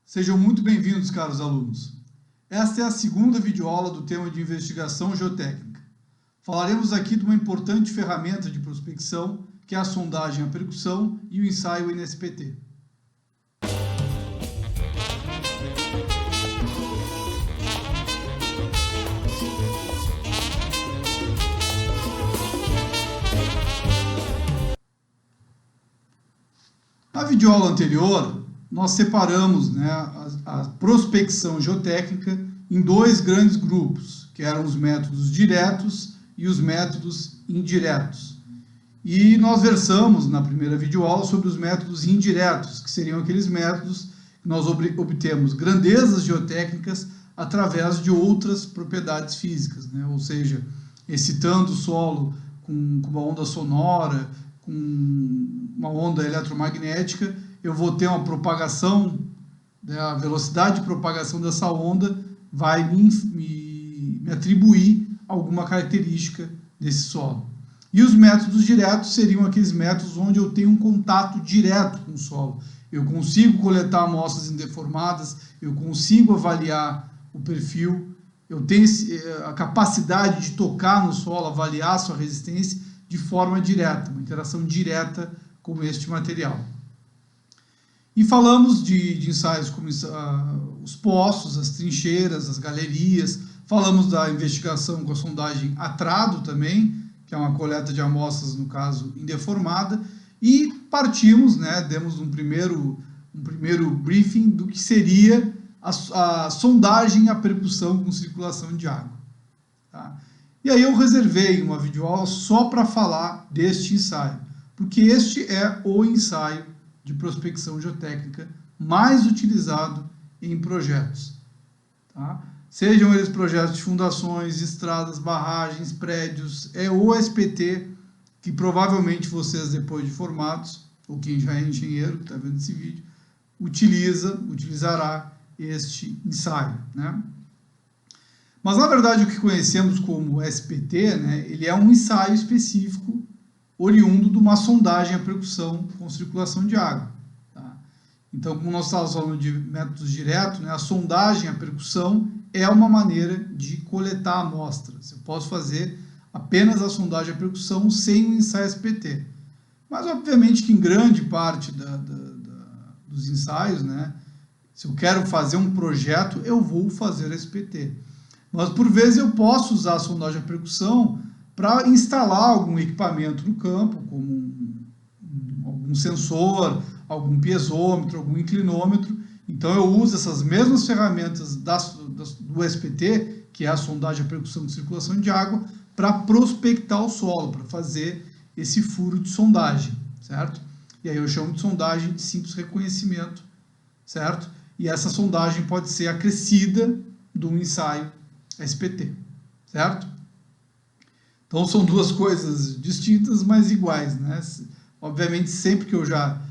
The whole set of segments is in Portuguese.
Sejam muito bem-vindos, caros alunos. Esta é a segunda videoaula do tema de investigação geotécnica. Falaremos aqui de uma importante ferramenta de prospecção, que é a sondagem à percussão e o ensaio NSPT. Na videoaula anterior, nós separamos a prospecção geotécnica em dois grandes grupos, que eram os métodos diretos e os métodos indiretos. E nós versamos na primeira videoaula sobre os métodos indiretos, que seriam aqueles métodos que nós obtemos grandezas geotécnicas através de outras propriedades físicas, ou seja, excitando o solo com uma onda sonora, com uma onda eletromagnética, eu vou ter uma propagação, a velocidade de propagação dessa onda vai me atribuir alguma característica desse solo. E os métodos diretos seriam aqueles métodos onde eu tenho um contato direto com o solo. Eu consigo coletar amostras indeformadas, eu consigo avaliar o perfil, eu tenho a capacidade de tocar no solo, avaliar a sua resistência de forma direta, uma interação direta com este material. E falamos de ensaios como os poços, as trincheiras, as galerias, falamos da investigação com a sondagem a trado também, que é uma coleta de amostras, no caso, indeformada, e partimos, demos um primeiro briefing do que seria a sondagem à percussão com circulação de água. Tá? E aí eu reservei uma videoaula só para falar deste ensaio, porque este é o ensaio de prospecção geotécnica mais utilizado em projetos. Tá? Sejam eles projetos de fundações, estradas, barragens, prédios, é o SPT que provavelmente vocês, depois de formados, ou quem já é engenheiro, que está vendo esse vídeo, utilizará este ensaio. Mas, na verdade, o que conhecemos como SPT, ele é um ensaio específico oriundo de uma sondagem à percussão com circulação de água. Tá? Então, como nós estávamos falando de métodos diretos, a sondagem à percussão é uma maneira de coletar amostras. Eu posso fazer apenas a sondagem à percussão sem o ensaio SPT. Mas, obviamente, que em grande parte dos ensaios, se eu quero fazer um projeto, eu vou fazer SPT. Mas, por vezes, eu posso usar a sondagem à percussão para instalar algum equipamento no campo, como algum sensor, algum piezômetro, algum inclinômetro. Então, eu uso essas mesmas ferramentas do SPT, que é a sondagem à percussão de circulação de água, para prospectar o solo, para fazer esse furo de sondagem, certo? E aí eu chamo de sondagem de simples reconhecimento, certo? E essa sondagem pode ser acrescida de um ensaio SPT, certo? Então, são duas coisas distintas, mas iguais, Obviamente, sempre que eu já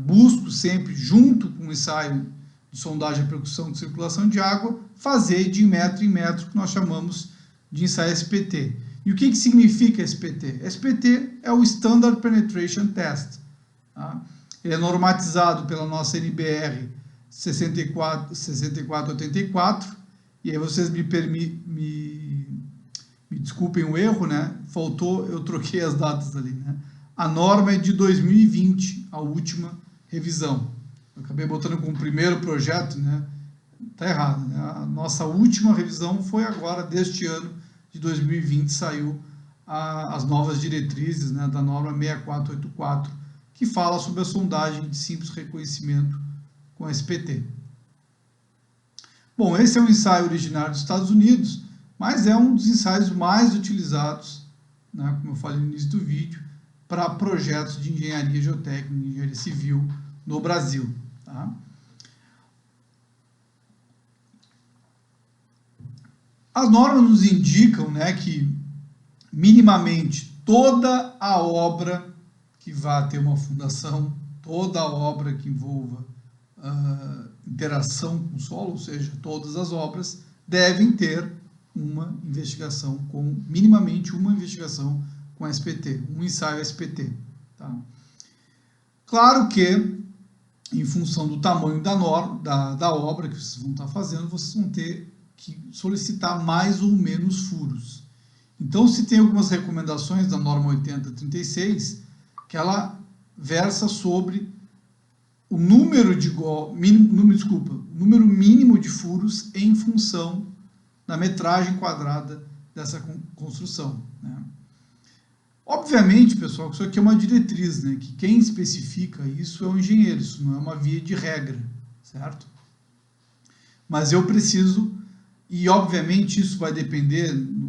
busco, sempre junto com o ensaio de sondagem à percussão de circulação de água, fazer de metro em metro, que nós chamamos de ensaio SPT. E o que significa SPT? SPT é o Standard Penetration Test. Tá? Ele é normatizado pela nossa NBR 6484, e aí vocês me desculpem o erro, eu troquei as datas ali, A norma é de 2020, a última revisão. Eu acabei botando como primeiro projeto, Tá errado, A nossa última revisão foi agora, deste ano de 2020, saiu as novas diretrizes, da norma 6484, que fala sobre a sondagem de simples reconhecimento com SPT. Bom, esse é um ensaio originário dos Estados Unidos, mas é um dos ensaios mais utilizados, como eu falei no início do vídeo, para projetos de engenharia geotécnica, engenharia civil no Brasil. Tá? As normas nos indicam que, minimamente, toda a obra que vá ter uma fundação, toda a obra que envolva interação com o solo, ou seja, todas as obras, devem ter minimamente uma investigação com SPT, um ensaio SPT. Tá? Claro que em função do tamanho da obra que vocês vão estar fazendo, vocês vão ter que solicitar mais ou menos furos. Então, se tem algumas recomendações da norma 8036, que ela versa sobre o número mínimo de furos em função da metragem quadrada dessa construção, né? Obviamente, pessoal, que isso aqui é uma diretriz, né? Que quem especifica isso é o engenheiro, isso não é uma via de regra, certo? Mas eu preciso, e obviamente isso vai depender de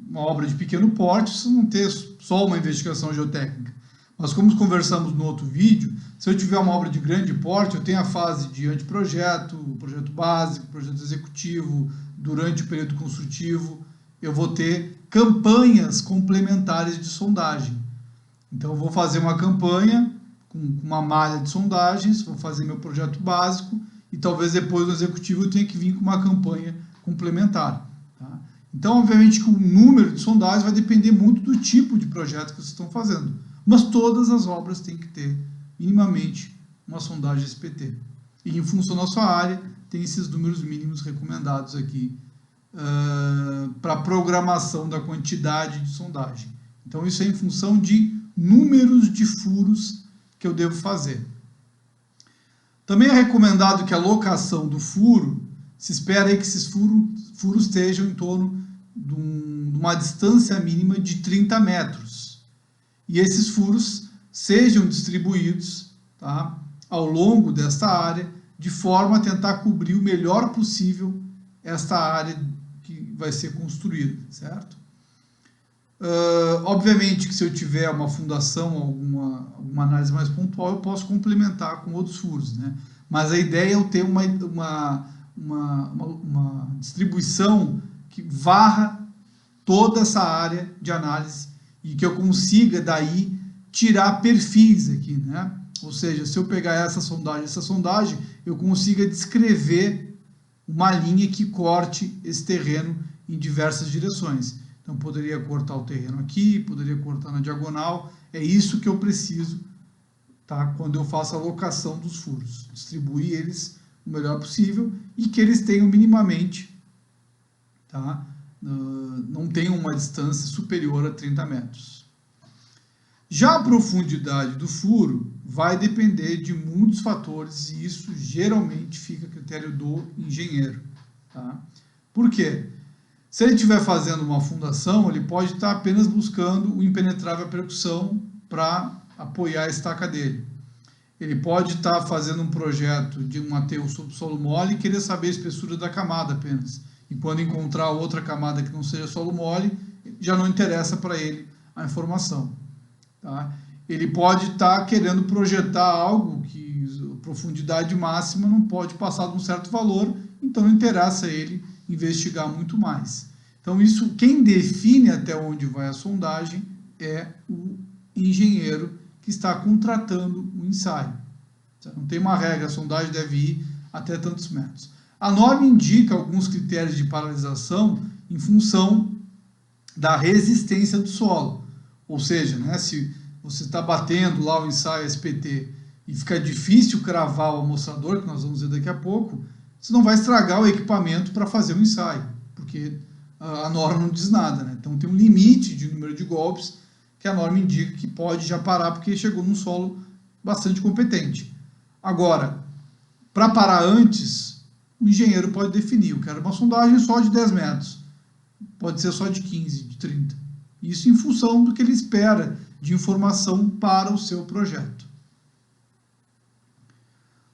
uma obra de pequeno porte, se não ter só uma investigação geotécnica. Mas como conversamos no outro vídeo, se eu tiver uma obra de grande porte, eu tenho a fase de anteprojeto, projeto básico, projeto executivo, durante o período construtivo, eu vou ter campanhas complementares de sondagem. Então, eu vou fazer uma campanha com uma malha de sondagens, vou fazer meu projeto básico e talvez depois no executivo eu tenha que vir com uma campanha complementar, tá? Então, obviamente que o número de sondagens vai depender muito do tipo de projeto que vocês estão fazendo, mas todas as obras têm que ter minimamente uma sondagem SPT. E em função da sua área, tem esses números mínimos recomendados aqui para programação da quantidade de sondagem. Então, isso é em função de números de furos que eu devo fazer. Também é recomendado que a locação do furo, se espera aí que esses furos estejam em torno de uma distância mínima de 30 metros. E esses furos sejam distribuídos, tá, ao longo desta área, de forma a tentar cobrir o melhor possível esta área que vai ser construída, certo? Obviamente que se eu tiver uma fundação, alguma análise mais pontual, eu posso complementar com outros furos, né? Mas a ideia é eu ter uma distribuição que varra toda essa área de análise e que eu consiga daí tirar perfis aqui, né? Ou seja, se eu pegar essa sondagem, eu consiga descrever uma linha que corte esse terreno em diversas direções. Então, poderia cortar o terreno aqui, poderia cortar na diagonal. É isso que eu preciso, tá? Quando eu faço a alocação dos furos. Distribuir eles o melhor possível e que eles tenham minimamente, tá? Não tenham uma distância superior a 30 metros. Já a profundidade do furo vai depender de muitos fatores e isso geralmente fica a critério do engenheiro, tá? Por quê? Se ele estiver fazendo uma fundação, ele pode estar apenas buscando o impenetrável percussão para apoiar a estaca dele. Ele pode estar fazendo um projeto de um aterro subsolo mole e querer saber a espessura da camada apenas. E quando encontrar outra camada que não seja solo mole, já não interessa para ele a informação, tá? Ele pode estar querendo projetar algo que a profundidade máxima não pode passar de um certo valor, então não interessa a ele investigar muito mais. Então, isso, quem define até onde vai a sondagem é o engenheiro que está contratando o ensaio. Não tem uma regra, a sondagem deve ir até tantos metros. A norma indica alguns critérios de paralisação em função da resistência do solo. Ou seja, né, se você está batendo lá o ensaio SPT e fica difícil cravar o amostrador, que nós vamos ver daqui a pouco, você não vai estragar o equipamento para fazer o ensaio, porque a norma não diz nada, né? Então tem um limite de número de golpes que a norma indica que pode já parar porque chegou num solo bastante competente. Agora, para parar antes, o engenheiro pode definir, eu quero uma sondagem só de 10 metros, pode ser só de 15, de 30. Isso em função do que ele espera de informação para o seu projeto.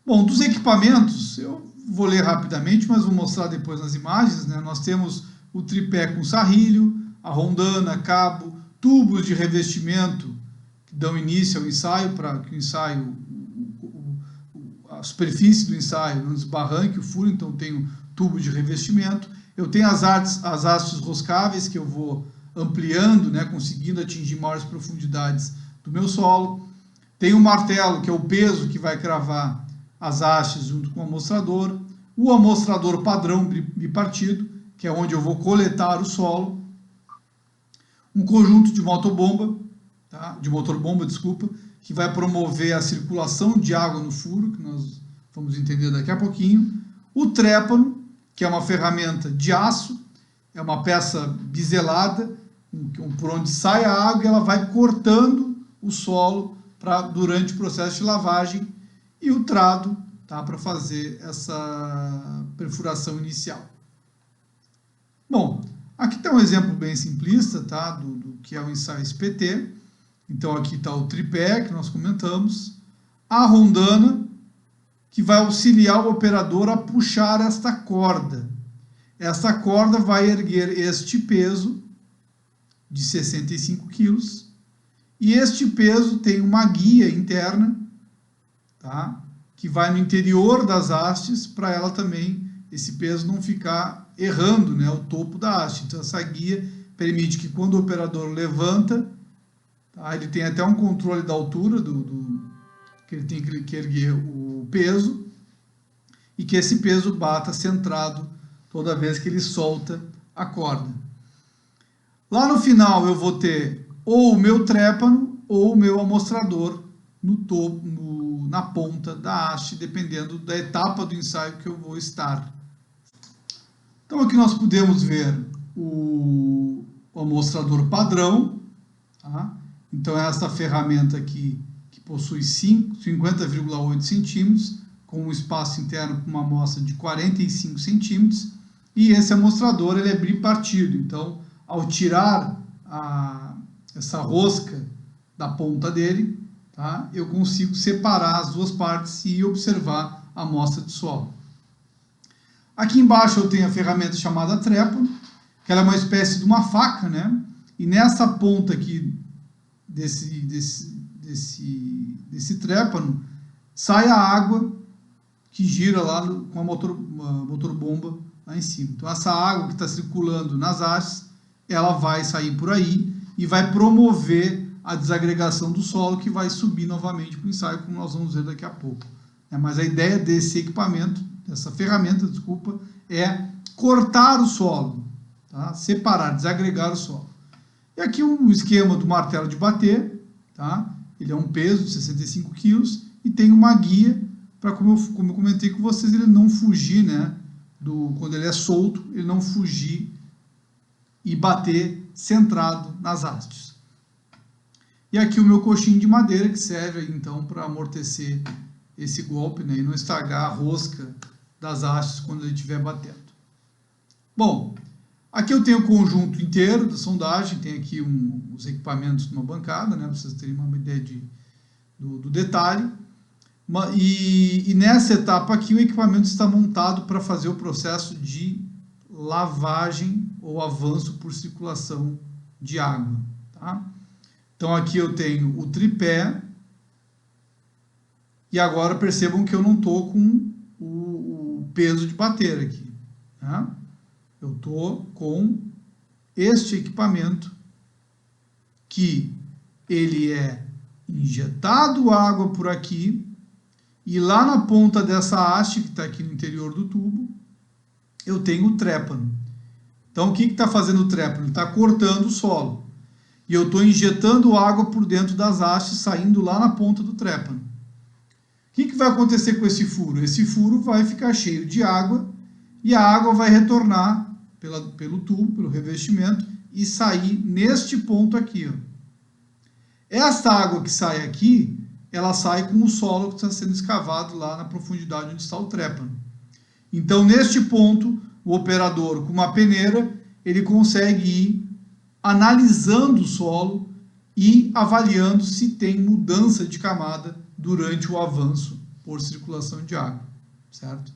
Bom, dos equipamentos, eu vou ler rapidamente, mas vou mostrar depois nas imagens, né? Nós temos o tripé com sarrilho, a rondana, cabo, tubos de revestimento que dão início ao ensaio, para que o ensaio, a superfície do ensaio não desbarranque o furo, então tenho tubo de revestimento. Eu tenho as hastes roscáveis que eu vou ampliando, né, conseguindo atingir maiores profundidades do meu solo. Tem o martelo, que é o peso que vai cravar as hastes junto com o amostrador. O amostrador padrão bipartido, que é onde eu vou coletar o solo. Um conjunto de motobomba, tá? De motor-bomba, desculpa, que vai promover a circulação de água no furo, que nós vamos entender daqui a pouquinho. O trépano, que é uma ferramenta de aço, é uma peça biselada, por onde sai a água, ela vai cortando o solo durante o processo de lavagem, e o trado, tá, para fazer essa perfuração inicial. Bom, aqui está um exemplo bem simplista, tá, do que é o ensaio SPT. Então aqui está o tripé que nós comentamos, a rondana, que vai auxiliar o operador a puxar esta corda. Esta corda vai erguer este peso de 65 quilos, e este peso tem uma guia interna, tá, que vai no interior das hastes, para ela também, esse peso não ficar errando, né, o topo da haste. Então essa guia permite que quando o operador levanta, tá, ele tem até um controle da altura que ele tem que erguer o peso, e que esse peso bata centrado toda vez que ele solta a corda. Lá no final eu vou ter ou o meu trépano ou o meu amostrador no topo, na ponta da haste, dependendo da etapa do ensaio que eu vou estar. Então aqui nós podemos ver o amostrador padrão, tá? Então é essa ferramenta aqui que possui 50,8 centímetros, com um espaço interno com uma amostra de 45 centímetros, e esse amostrador ele é bipartido. Então, ao tirar essa rosca da ponta dele, tá, eu consigo separar as duas partes e observar a amostra de solo. Aqui embaixo eu tenho a ferramenta chamada trépano, que ela é uma espécie de uma faca, né? E nessa ponta aqui desse trépano sai a água que gira lá com a motor bomba lá em cima. Então essa água que está circulando nas hastes, ela vai sair por aí e vai promover a desagregação do solo, que vai subir novamente para o ensaio, como nós vamos ver daqui a pouco. Mas a ideia desse equipamento, dessa ferramenta, desculpa, é cortar o solo, tá? Separar, desagregar o solo. E aqui um esquema do martelo de bater, tá? Ele é um peso de 65 quilos e tem uma guia para, como eu comentei com vocês, ele não fugir, né? Quando ele é solto, ele não fugir e bater centrado nas hastes. E aqui o meu coxinho de madeira, que serve então para amortecer esse golpe, né, e não estragar a rosca das hastes quando ele estiver batendo. Bom, aqui eu tenho o conjunto inteiro da sondagem, tem aqui os equipamentos numa bancada, né, para vocês terem uma ideia do detalhe. E nessa etapa aqui o equipamento está montado para fazer o processo de lavagem ou avanço por circulação de água, tá? Então aqui eu tenho o tripé, e agora percebam que eu não estou com o peso de bater aqui, tá? Eu estou com este equipamento, que ele é injetado água por aqui, e lá na ponta dessa haste, que está aqui no interior do tubo, eu tenho o trépano. Então o que está fazendo o trépano? Ele está cortando o solo. E eu estou injetando água por dentro das hastes, saindo lá na ponta do trépano. O que vai acontecer com esse furo? Esse furo vai ficar cheio de água, e a água vai retornar pelo tubo, pelo revestimento, e sair neste ponto aqui, ó. Esta água que sai aqui, ela sai com o solo que está sendo escavado lá na profundidade onde está o trépano. Então, neste ponto, o operador, com uma peneira, ele consegue ir analisando o solo e avaliando se tem mudança de camada durante o avanço por circulação de água, certo?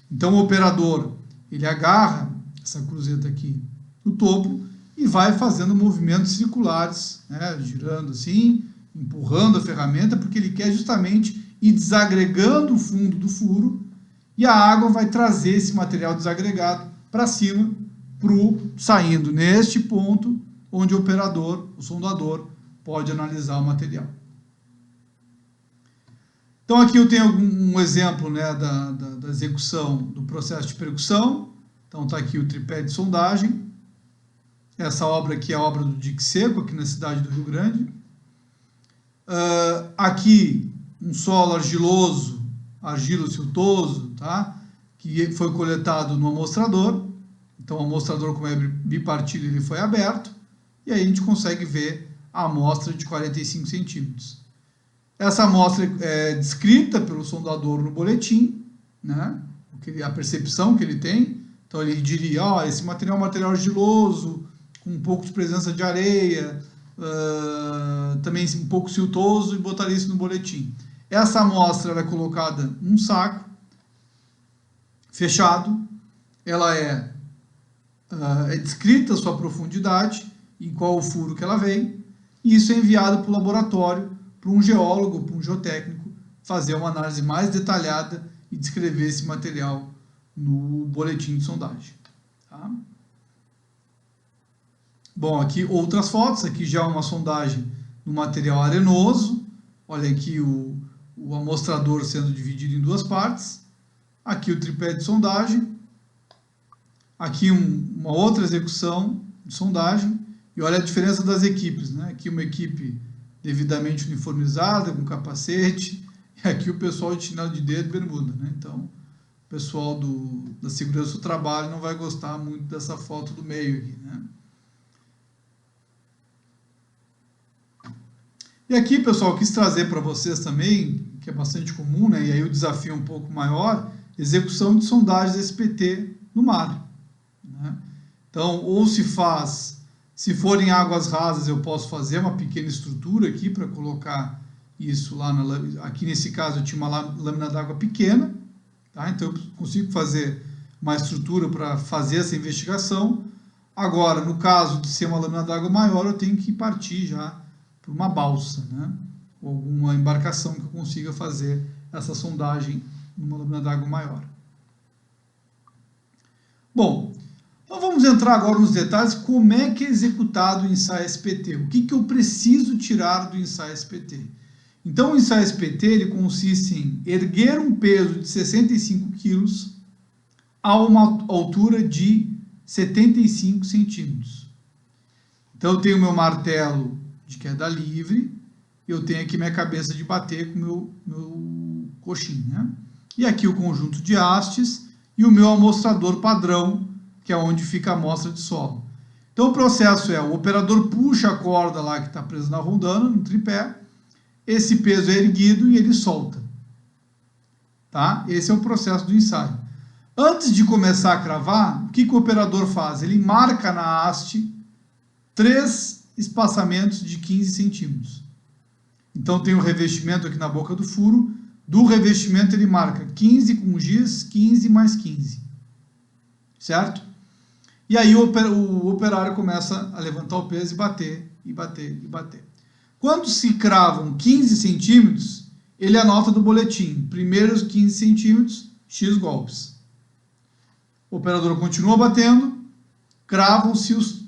Então o operador, ele agarra essa cruzeta aqui no topo e vai fazendo movimentos circulares, né, girando assim, empurrando a ferramenta, porque ele quer justamente ir desagregando o fundo do furo, e a água vai trazer esse material desagregado para cima, saindo neste ponto onde o operador, o sondador, pode analisar o material. Então aqui eu tenho um exemplo, né, da execução do processo de percussão. Então está aqui o tripé de sondagem. Essa obra aqui é a obra do Dique Seco, aqui na cidade do Rio Grande. Aqui, um solo argiloso, argilo-siltoso, tá? Que foi coletado no amostrador. Então, o amostrador, como é bipartido, ele foi aberto. E aí a gente consegue ver a amostra de 45 centímetros. Essa amostra é descrita pelo sondador no boletim, né? A percepção que ele tem. Então, ele diria, ó, esse material é um material argiloso, com um pouco de presença de areia, também um pouco siltoso, e botaria isso no boletim. Essa amostra ela é colocada num saco, fechado, ela é descrita a sua profundidade, em qual o furo que ela vem, e isso é enviado para o laboratório, para um geólogo, para um geotécnico, fazer uma análise mais detalhada e descrever esse material no boletim de sondagem. Tá? Bom, aqui outras fotos, aqui já uma sondagem no material arenoso, olha aqui o amostrador sendo dividido em duas partes, aqui o tripé de sondagem, aqui uma outra execução de sondagem, e olha a diferença das equipes, né? Aqui uma equipe devidamente uniformizada, com capacete, e aqui o pessoal de chinelo de dedo e bermuda, né? Então, o pessoal da segurança do trabalho não vai gostar muito dessa foto do meio aqui, né? E aqui, pessoal, quis trazer para vocês também, que é bastante comum, né? E aí o desafio é um pouco maior, execução de sondagens SPT no mar, né? Então, ou se faz, se for em águas rasas, eu posso fazer uma pequena estrutura aqui para colocar isso lá na lâmina. Aqui nesse caso eu tinha uma lâmina d'água pequena, tá? Então eu consigo fazer uma estrutura para fazer essa investigação. Agora, no caso de ser uma lâmina d'água maior, eu tenho que partir já para uma balsa, né? Ou alguma embarcação que eu consiga fazer essa sondagem numa lâmina d'água maior. Bom, então vamos entrar agora nos detalhes, como é que é executado o ensaio SPT, o que eu preciso tirar do ensaio SPT. Então o ensaio SPT ele consiste em erguer um peso de 65 kg a uma altura de 75 centímetros. Então eu tenho meu martelo de queda livre, eu tenho aqui minha cabeça de bater com meu coxim, né? E aqui o conjunto de hastes e o meu amostrador padrão, que é onde fica a amostra de solo. Então o processo é, o operador puxa a corda lá que está presa na rondana, no tripé, esse peso é erguido e ele solta. Tá? Esse é o processo do ensaio. Antes de começar a cravar, o que o operador faz? Ele marca na haste 3 espaçamentos de 15 centímetros. Então tem o revestimento aqui na boca do furo, do revestimento ele marca 15 com giz, 15 mais 15. Certo? E aí o operário começa a levantar o peso e bater, e bater, e bater. Quando se cravam 15 centímetros, ele anota do boletim, primeiros 15 centímetros, X golpes. O operador continua batendo, cravam-se os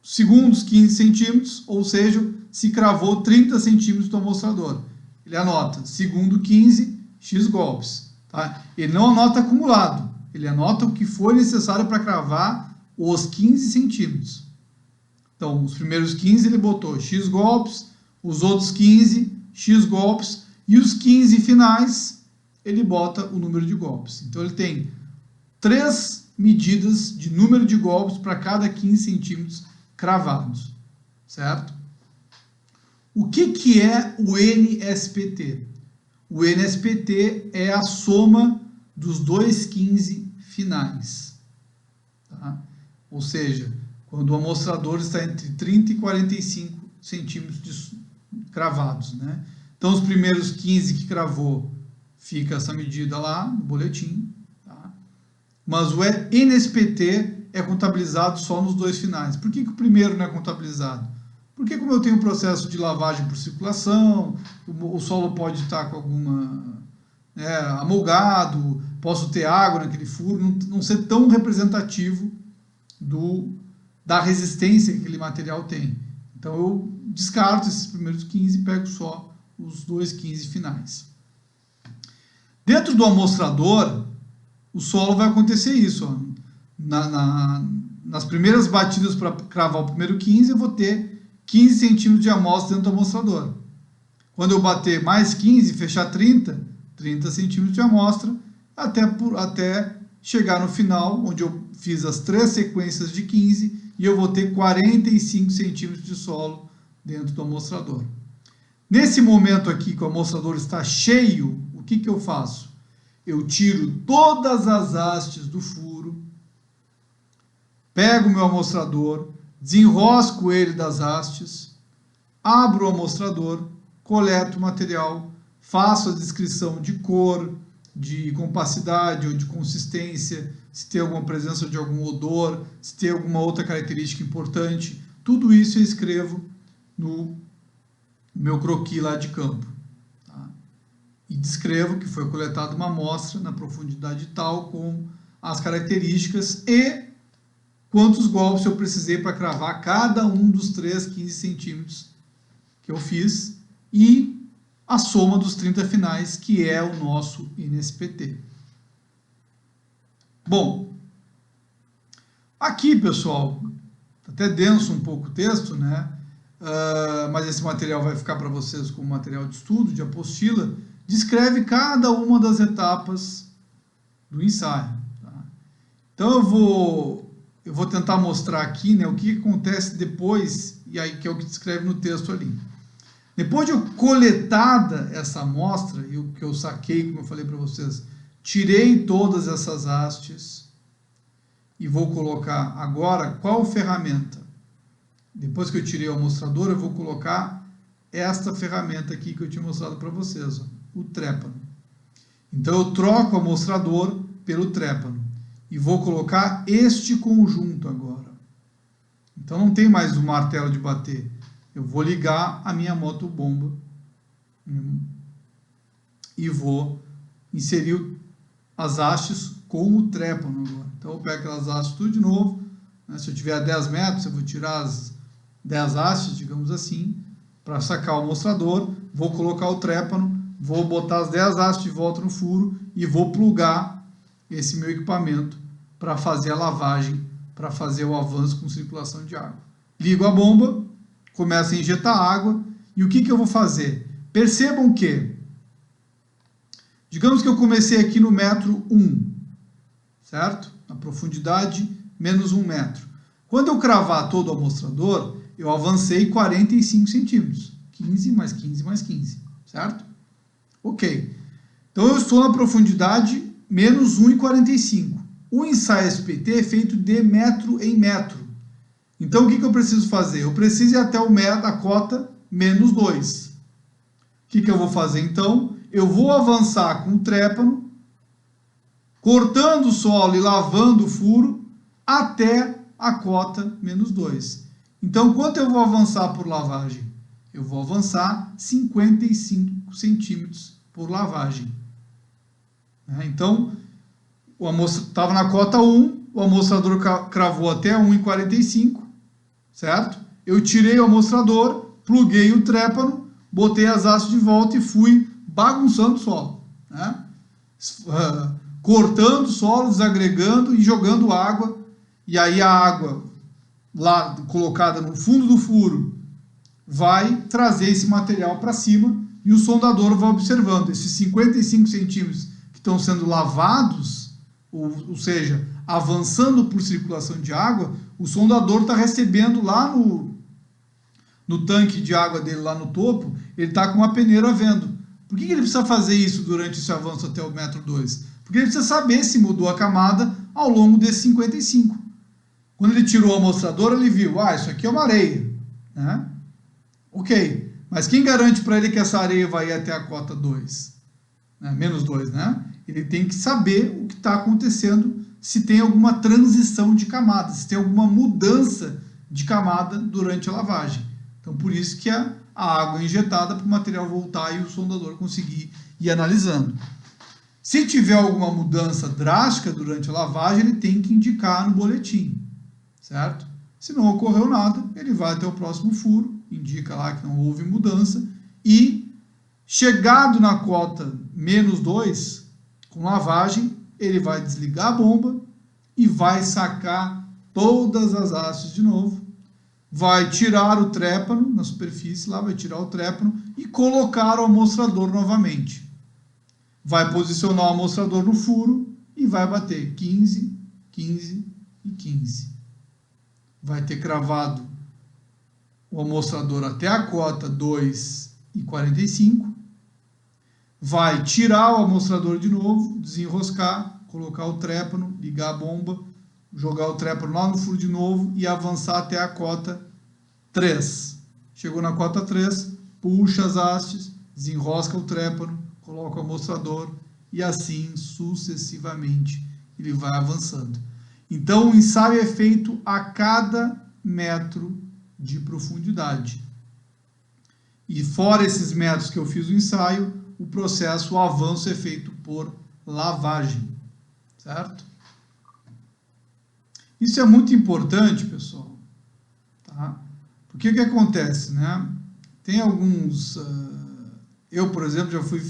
segundos 15 centímetros, ou seja, se cravou 30 centímetros do amostrador. Ele anota, segundo 15, X golpes. Tá? Ele não anota acumulado. Ele anota o que foi necessário para cravar os 15 centímetros. Então, os primeiros 15 ele botou X golpes, os outros 15, X golpes, e os 15 finais ele bota o número de golpes. Então, ele tem 3 medidas de número de golpes para cada 15 centímetros cravados. Certo? O que é o NSPT? O NSPT é a soma dos dois 15 finais. Tá? Ou seja, quando o amostrador está entre 30 e 45 centímetros cravados. Né? Então, os primeiros 15 que cravou, fica essa medida lá no boletim. Tá? Mas o NSPT é contabilizado só nos dois finais. Por que o primeiro não é contabilizado? Porque como eu tenho um processo de lavagem por circulação, o solo pode estar com alguma... amolgado, posso ter água naquele furo, não ser tão representativo da resistência que aquele material tem. Então eu descarto esses primeiros 15 e pego só os dois 15 finais. Dentro do amostrador, o solo vai acontecer isso. Ó. Nas primeiras batidas para cravar o primeiro 15, eu vou ter 15 centímetros de amostra dentro do amostrador. Quando eu bater mais 15 e fechar 30 centímetros de amostra, até chegar no final, onde eu fiz as 3 sequências de 15 e eu vou ter 45 centímetros de solo dentro do amostrador. Nesse momento aqui que o amostrador está cheio, o que eu faço? Eu tiro todas as hastes do furo, pego o meu amostrador, desenrosco ele das hastes, abro o amostrador, coleto o material, faço a descrição de cor, de compacidade ou de consistência, se tem alguma presença de algum odor, se tem alguma outra característica importante. Tudo isso eu escrevo no meu croquis lá de campo. Tá? E descrevo que foi coletada uma amostra na profundidade tal, com as características e quantos golpes eu precisei para cravar cada um dos 15 centímetros que eu fiz e a soma dos 30 finais, que é o nosso NSPT. Bom, aqui, pessoal, até denso um pouco o texto, né? Mas esse material vai ficar para vocês como material de estudo, de apostila, descreve cada uma das etapas do ensaio. Tá? Então eu vou tentar mostrar aqui, né, o que acontece depois, e aí que é o que descreve no texto ali. Depois de eu coletada essa amostra, e o que eu saquei, como eu falei para vocês, tirei todas essas hastes e vou colocar agora qual ferramenta? Depois que eu tirei o amostrador, eu vou colocar esta ferramenta aqui que eu tinha mostrado para vocês, ó, o trépano. Então eu troco o amostrador pelo trépano e vou colocar este conjunto agora. Então não tem mais o martelo de bater. Eu vou ligar a minha motobomba e vou inserir as hastes com o trépano agora. Então eu pego aquelas hastes tudo de novo, né? Se eu tiver a 10 metros, eu vou tirar as 10 hastes, digamos assim, para sacar o amostrador, vou colocar o trépano, vou botar as 10 hastes de volta no furo e vou plugar esse meu equipamento para fazer a lavagem, para fazer o avanço com circulação de água. Ligo a bomba, começo a injetar água, e o que eu vou fazer? Percebam que, digamos que eu comecei aqui no metro 1, certo? Na profundidade menos 1 metro. Quando eu cravar todo o amostrador, eu avancei 45 centímetros. 15 mais 15 mais 15, certo? Ok. Então eu estou na profundidade menos 1,45. O ensaio SPT é feito de metro em metro. Então, o que eu preciso fazer? Eu preciso ir até o metro, a cota menos 2. O que eu vou fazer, então? Eu vou avançar com o trépano, cortando o solo e lavando o furo, até a cota menos 2. Então, quanto eu vou avançar por lavagem? Eu vou avançar 55 centímetros por lavagem. Então, o amostrador estava na cota 1, o amostrador cravou até 1,45, certo? Eu tirei o amostrador, pluguei o trépano, botei as hastes de volta e fui bagunçando o solo, né? Cortando o solo, desagregando e jogando água, e aí a água lá colocada no fundo do furo vai trazer esse material para cima e o sondador vai observando esses 55 centímetros que estão sendo lavados, ou seja, avançando por circulação de água. O sondador está recebendo lá no tanque de água dele, lá no topo, ele está com uma peneira vendo. Por que ele precisa fazer isso durante esse avanço até o metro 2? Porque ele precisa saber se mudou a camada ao longo desses 55. Quando ele tirou o amostrador, ele viu, isso aqui é uma areia, né? Ok, mas quem garante para ele que essa areia vai ir até a cota 2? Né? Menos 2, né? Ele tem que saber o que está acontecendo, se tem alguma transição de camada, se tem alguma mudança de camada durante a lavagem. Então, por isso que a água é injetada para o material voltar e o sondador conseguir ir analisando. Se tiver alguma mudança drástica durante a lavagem, ele tem que indicar no boletim, certo? Se não ocorreu nada, ele vai até o próximo furo, indica lá que não houve mudança, e chegado na cota menos 2, com lavagem, ele vai desligar a bomba e vai sacar todas as hastes de novo, vai tirar o trépano na superfície, lá vai tirar o trépano e colocar o amostrador novamente. Vai posicionar o amostrador no furo e vai bater 15, 15 e 15. Vai ter cravado o amostrador até a cota 2,45. Vai tirar o amostrador de novo, desenroscar, colocar o trépano, ligar a bomba, jogar o trépano lá no furo de novo e avançar até a cota 3. Chegou na cota 3, puxa as hastes, desenrosca o trépano, coloca o amostrador e assim sucessivamente ele vai avançando. Então o ensaio é feito a cada metro de profundidade. E fora esses metros que eu fiz o ensaio, o processo, o avanço é feito por lavagem, certo? Isso é muito importante, pessoal, tá? Porque o que acontece, né? Tem alguns... eu, por exemplo, já fui,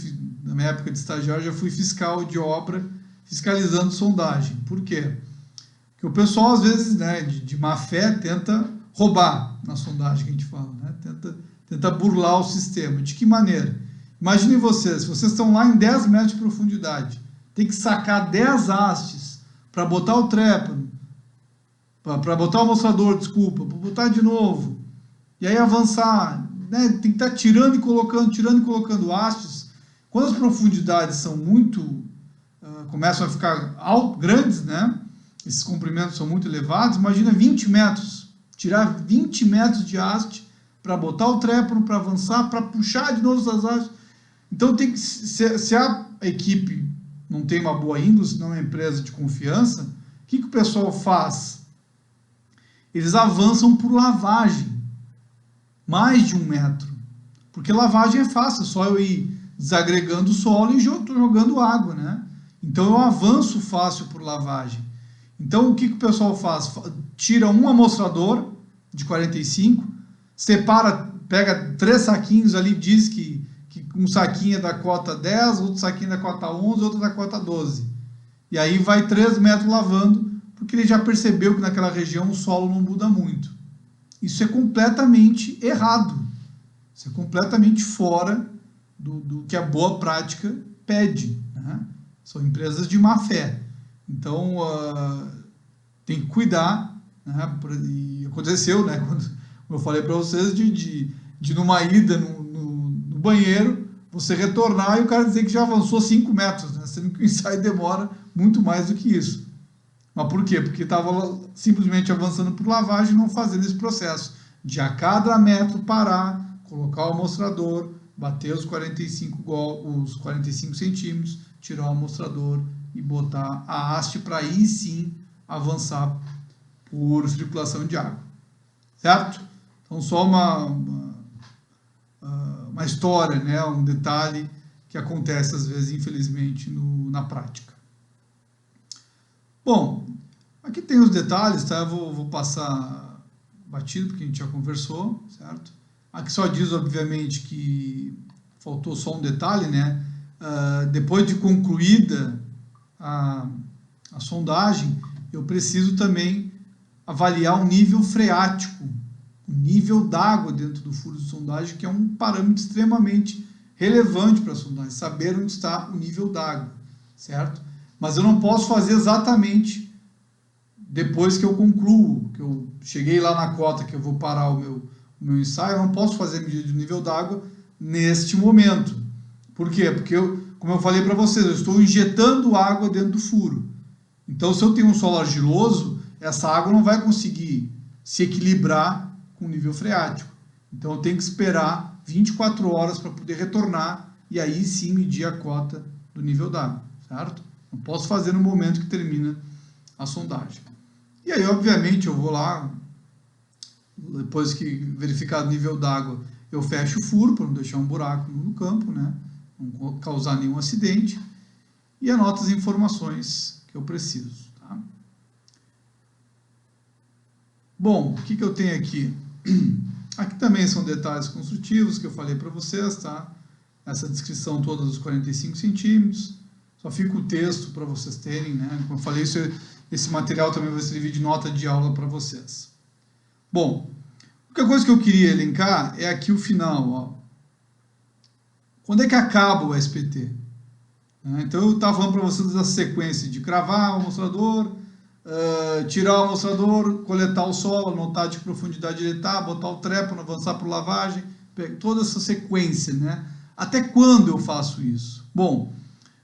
na minha época de estagiário, já fui fiscal de obra, fiscalizando sondagem. Por quê? Porque o pessoal, às vezes, né, de má fé, tenta roubar na sondagem que a gente fala, né? Tenta burlar o sistema. De que maneira? Imaginem vocês estão lá em 10 metros de profundidade, tem que sacar 10 hastes para botar o trépano, para botar o amostrador, desculpa, para botar de novo, e aí avançar, né? Tem que estar tirando e colocando hastes. Quando as profundidades são muito, começam a ficar grandes, né? Esses comprimentos são muito elevados, imagina 20 metros, tirar 20 metros de haste para botar o trépano, para avançar, para puxar de novo essas hastes. Então, tem que, se a equipe não tem uma boa índole, se não é uma empresa de confiança, o que o pessoal faz? Eles avançam por lavagem, mais de 1 metro. Porque lavagem é fácil, é só eu ir desagregando o solo e estou jogando água, né? Então, eu avanço fácil por lavagem. Então, o que o pessoal faz? Tira um amostrador de 45, separa, pega 3 saquinhos ali, diz que um saquinho é da cota 10, outro saquinho é da cota 11, outro da cota 12. E aí vai 3 metros lavando, porque ele já percebeu que naquela região o solo não muda muito. Isso é completamente errado. Isso é completamente fora do que a boa prática pede, né? São empresas de má fé. Então, tem que cuidar, né? E aconteceu, né? Quando eu falei para vocês, de numa ida no banheiro, você retornar e o cara dizer que já avançou 5 metros, né? Sendo que o ensaio demora muito mais do que isso. Mas por quê? Porque estava simplesmente avançando por lavagem e não fazendo esse processo de a cada metro parar, colocar o amostrador, bater os 45 centímetros, tirar o amostrador e botar a haste para aí sim avançar por circulação de água. Certo? Então, só uma história, né? Um detalhe que acontece às vezes, infelizmente, na prática. Bom, aqui tem os detalhes, tá? Eu vou passar batido, porque a gente já conversou, certo? Aqui só diz, obviamente, que faltou só um detalhe, né? Depois de concluída a sondagem, eu preciso também avaliar o nível freático, o nível d'água dentro do furo de sondagem, que é um parâmetro extremamente relevante para a sondagem, saber onde está o nível d'água, certo? Mas eu não posso fazer exatamente depois que eu concluo, que eu cheguei lá na cota que eu vou parar o meu ensaio, eu não posso fazer medida de nível d'água neste momento. Por quê? Porque, como eu falei para vocês, eu estou injetando água dentro do furo. Então, se eu tenho um solo argiloso, essa água não vai conseguir se equilibrar com o nível freático. Então, eu tenho que esperar 24 horas para poder retornar e aí sim medir a cota do nível d'água, certo? Não posso fazer no momento que termina a sondagem. E aí, obviamente, eu vou lá, depois que verificar o nível d'água, eu fecho o furo para não deixar um buraco no campo, né? Não causar nenhum acidente, e anoto as informações que eu preciso. Tá? Bom, o que eu tenho aqui? Aqui também são detalhes construtivos que eu falei para vocês, tá? Essa descrição toda dos 45 centímetros, só fica o texto para vocês terem, né? Como eu falei, esse material também vai servir de nota de aula para vocês. Bom, única coisa que eu queria elencar é aqui o final, ó. Quando é que acaba o SPT? Então eu estava falando para vocês da sequência de cravar o mostrador, tirar o mostrador, coletar o solo, anotar de profundidade diretar, botar o trépano, avançar para lavagem, toda essa sequência, né? Até quando eu faço isso? Bom,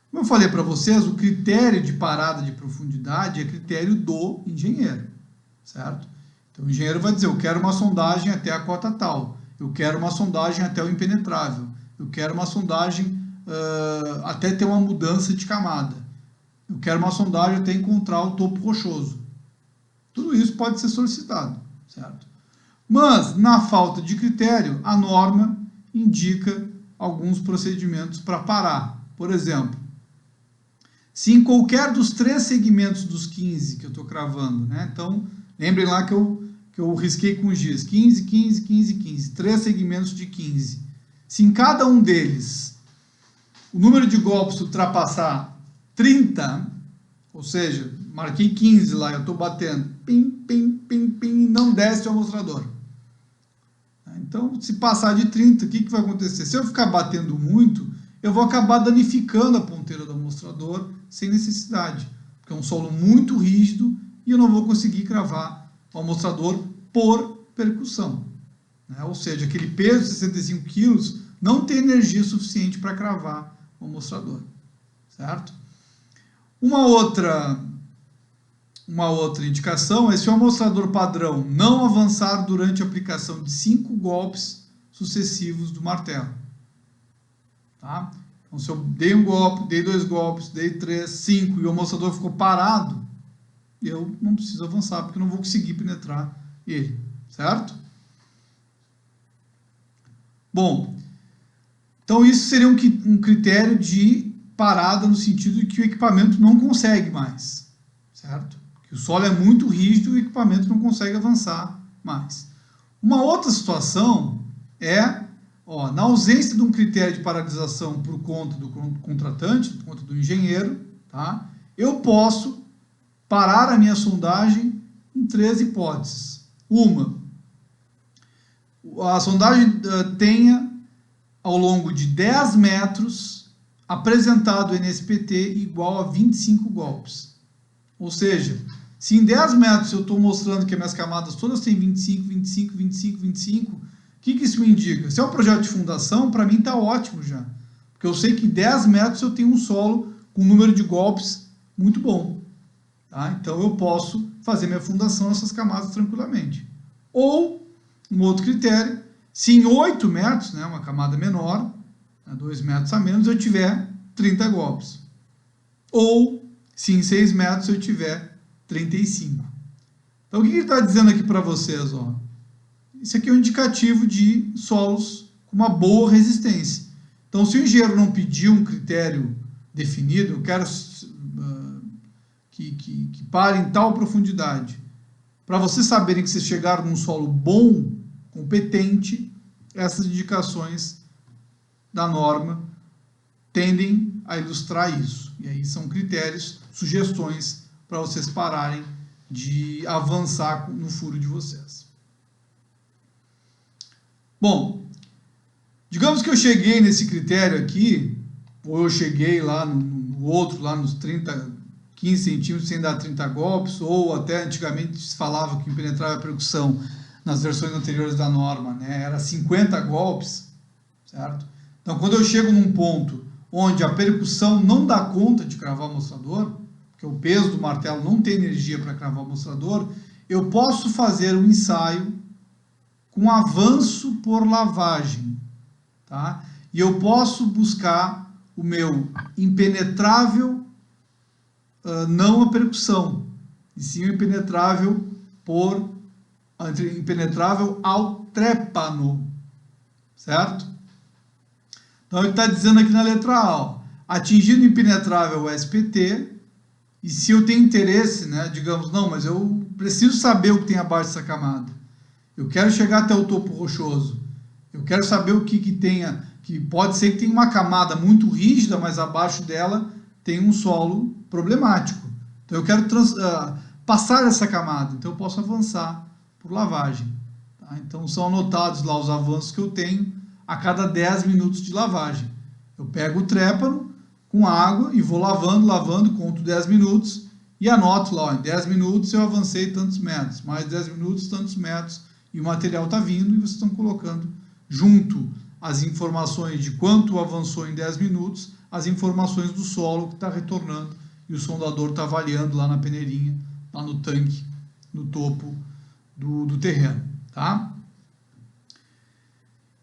como eu falei para vocês, o critério de parada de profundidade é critério do engenheiro, certo? Então o engenheiro vai dizer, eu quero uma sondagem até a cota tal, eu quero uma sondagem até o impenetrável, eu quero uma sondagem até ter uma mudança de camada, eu quero uma sondagem até encontrar o topo rochoso. Tudo isso pode ser solicitado, certo? Mas, na falta de critério, a norma indica alguns procedimentos para parar. Por exemplo, se em qualquer dos 3 segmentos dos 15 que eu estou cravando, né? Então, lembrem lá que eu risquei com giz, 15, 15, 15, 15, 3 segmentos de 15. Se em cada um deles o número de golpes ultrapassar 30, ou seja, marquei 15 lá, eu estou batendo, pim, pim, pim, pim, não desce o amostrador. Então, se passar de 30, o que vai acontecer? Se eu ficar batendo muito, eu vou acabar danificando a ponteira do amostrador sem necessidade, porque é um solo muito rígido e eu não vou conseguir cravar o amostrador por percussão. Ou seja, aquele peso de 65 kg não tem energia suficiente para cravar o amostrador, certo? Uma outra indicação é se o amostrador padrão não avançar durante a aplicação de 5 golpes sucessivos do martelo. Tá? Então, se eu dei um golpe, dei 2 golpes, dei 3, 5 e o amostrador ficou parado, eu não preciso avançar, porque eu não vou conseguir penetrar ele, certo? Bom, então isso seria um critério de parada no sentido de que o equipamento não consegue mais, certo? Que o solo é muito rígido e o equipamento não consegue avançar mais. Uma outra situação é, na ausência de um critério de paralisação por conta do contratante, por conta do engenheiro, tá? Eu posso parar a minha sondagem em 3 hipóteses. Uma, a sondagem tenha, ao longo de 10 metros, apresentado o NSPT igual a 25 golpes. Ou seja, se em 10 metros eu estou mostrando que as minhas camadas todas têm 25, 25, 25, 25, o que isso me indica? Se é um projeto de fundação, para mim está ótimo já. Porque eu sei que em 10 metros eu tenho um solo com um número de golpes muito bom. Tá? Então eu posso fazer minha fundação nessas camadas tranquilamente. Ou, um outro critério, se em 8 metros, né, uma camada menor, 2 metros a menos, eu tiver 30 golpes. Ou, se em 6 metros eu tiver 35. Então, o que ele está dizendo aqui para vocês? Isso aqui é um indicativo de solos com uma boa resistência. Então, se o engenheiro não pediu um critério definido, eu quero que pare em tal profundidade, para vocês saberem que vocês chegaram num solo bom, competente, essas indicações da norma tendem a ilustrar isso. E aí são critérios, sugestões para vocês pararem de avançar no furo de vocês. Bom, digamos que eu cheguei nesse critério aqui, ou eu cheguei lá no outro, lá nos 15 centímetros sem dar 30 golpes, ou até antigamente se falava que impenetrável a percussão nas versões anteriores da norma, né, era 50 golpes, certo? Então, quando eu chego num ponto onde a percussão não dá conta de cravar o amostrador, porque o peso do martelo não tem energia para cravar o amostrador, eu posso fazer um ensaio com avanço por lavagem, tá? E eu posso buscar o meu impenetrável, não a percussão, e sim o impenetrável impenetrável ao trépano, certo? Então ele está dizendo aqui na letra A, atingindo o impenetrável SPT, e se eu tenho interesse, né, digamos, não, mas eu preciso saber o que tem abaixo dessa camada, eu quero chegar até o topo rochoso, eu quero saber o que tenha, que pode ser que tenha uma camada muito rígida, mas abaixo dela tem um solo problemático, então eu quero passar essa camada, então eu posso avançar por lavagem. Tá? Então são anotados lá os avanços que eu tenho a cada 10 minutos de lavagem. Eu pego o trépano com água e vou lavando, conto 10 minutos e anoto lá, ó, em 10 minutos eu avancei tantos metros, mais 10 minutos, tantos metros, e o material está vindo e vocês estão colocando junto as informações de quanto avançou em 10 minutos, as informações do solo que está retornando e o sondador está avaliando lá na peneirinha, lá no tanque, no topo do terreno, tá?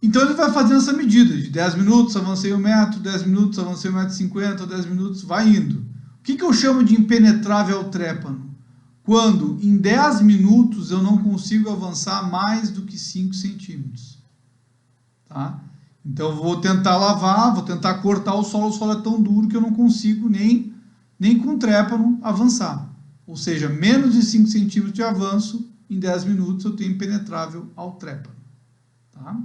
Então ele vai fazendo essa medida, de 10 minutos avancei 1 metro, 10 minutos avancei 1,50 m, 10 minutos, vai indo. O que eu chamo de impenetrável ao trépano? Quando em 10 minutos eu não consigo avançar mais do que 5 centímetros. Tá? Então eu vou tentar lavar, vou tentar cortar o solo é tão duro que eu não consigo nem com trépano avançar. Ou seja, menos de 5 centímetros de avanço, em 10 minutos eu tenho impenetrável ao trépano. Tá?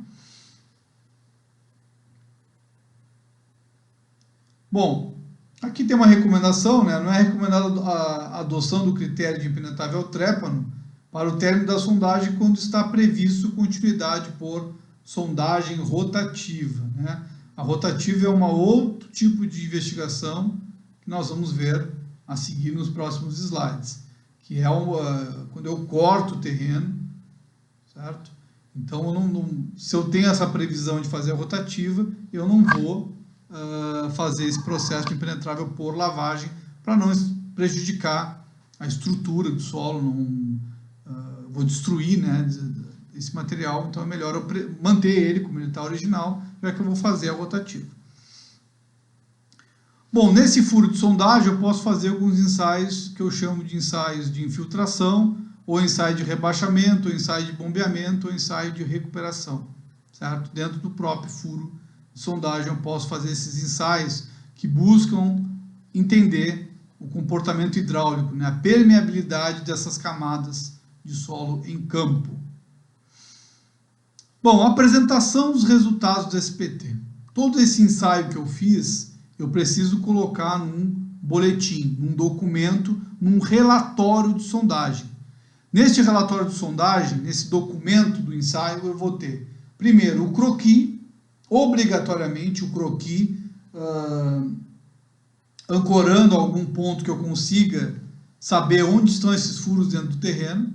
Bom, aqui tem uma recomendação, né? Não é recomendada a adoção do critério de impenetrável ao trépano para o término da sondagem quando está previsto continuidade por sondagem rotativa, né? A rotativa é um outro tipo de investigação que nós vamos ver a seguir nos próximos slides, que é quando eu corto o terreno, certo? Então, se eu tenho essa previsão de fazer a rotativa, eu não vou fazer esse processo de impenetrável por lavagem para não prejudicar a estrutura do solo, não vou destruir, né, esse material, então é melhor eu manter ele como ele está original, já que eu vou fazer a rotativa. Bom, nesse furo de sondagem eu posso fazer alguns ensaios que eu chamo de ensaios de infiltração, ou ensaio de rebaixamento, ou ensaio de bombeamento, ou ensaio de recuperação, certo? Dentro do próprio furo de sondagem eu posso fazer esses ensaios que buscam entender o comportamento hidráulico, né? A permeabilidade dessas camadas de solo em campo. Bom, apresentação dos resultados do SPT. Todo esse ensaio que eu fiz, eu preciso colocar num boletim, num documento, num relatório de sondagem. Neste relatório de sondagem, nesse documento do ensaio, eu vou ter, primeiro, o croquis, obrigatoriamente o croquis, ancorando algum ponto que eu consiga saber onde estão esses furos dentro do terreno.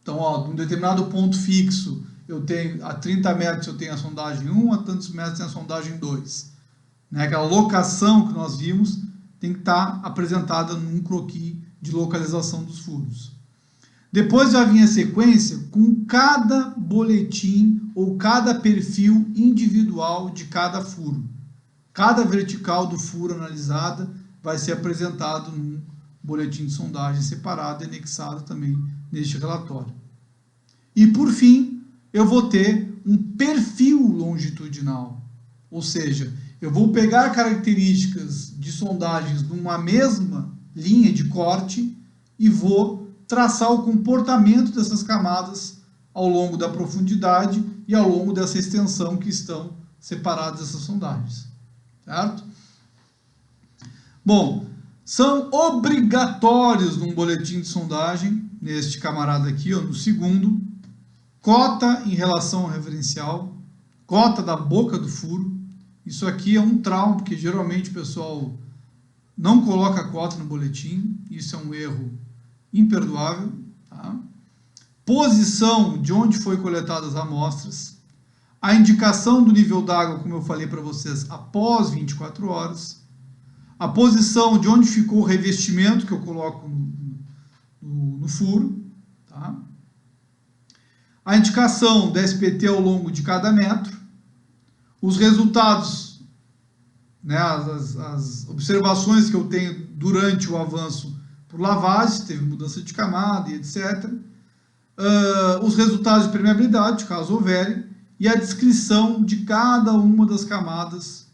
Então, ó, num determinado ponto fixo, eu tenho a 30 metros eu tenho a sondagem 1, a tantos metros tem a sondagem 2. Né? Aquela locação que nós vimos tem que estar apresentada num croquis de localização dos furos. Depois já vinha a sequência com cada boletim ou cada perfil individual de cada furo. Cada vertical do furo analisada vai ser apresentado num boletim de sondagem separado e anexado também neste relatório. E por fim, eu vou ter um perfil longitudinal, ou seja, eu vou pegar características de sondagens numa mesma linha de corte e vou traçar o comportamento dessas camadas ao longo da profundidade e ao longo dessa extensão que estão separadas essas sondagens, certo? Bom, são obrigatórios num boletim de sondagem, neste camarada aqui, ó, no segundo, cota em relação ao referencial, cota da boca do furo. Isso aqui é um trauma, porque geralmente o pessoal não coloca cota no boletim, isso é um erro imperdoável. Tá? Posição de onde foi coletadas as amostras, a indicação do nível d'água, como eu falei para vocês, após 24 horas, a posição de onde ficou o revestimento que eu coloco no furo, tá? A indicação da SPT ao longo de cada metro, os resultados, né, as observações que eu tenho durante o avanço por lavagem, se teve mudança de camada e etc. Os resultados de permeabilidade, caso houverem, e a descrição de cada uma das camadas,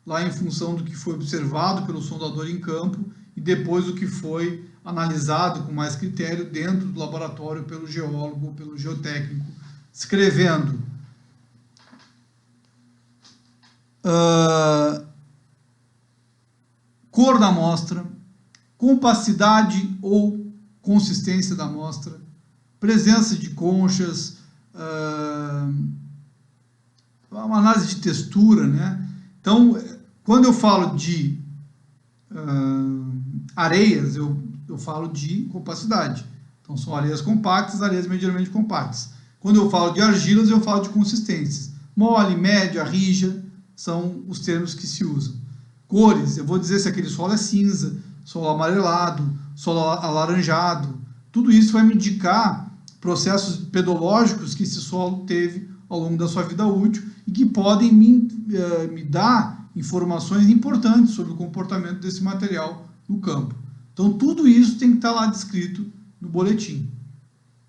lá em função do que foi observado pelo sondador em campo e depois do que foi analisado com mais critério dentro do laboratório pelo geólogo ou pelo geotécnico, escrevendo cor da amostra, compacidade ou consistência da amostra, presença de conchas, uma análise de textura, né? Então, quando eu falo de areias, eu falo de compacidade. Então, são areias compactas, areias medianamente compactas. Quando eu falo de argilas, eu falo de consistências. Mole, média, rija, são os termos que se usam. Cores, eu vou dizer se aquele solo é cinza, solo amarelado, solo alaranjado. Tudo isso vai me indicar processos pedológicos que esse solo teve ao longo da sua vida útil e que podem me dar informações importantes sobre o comportamento desse material no campo. Então, tudo isso tem que estar lá descrito no boletim.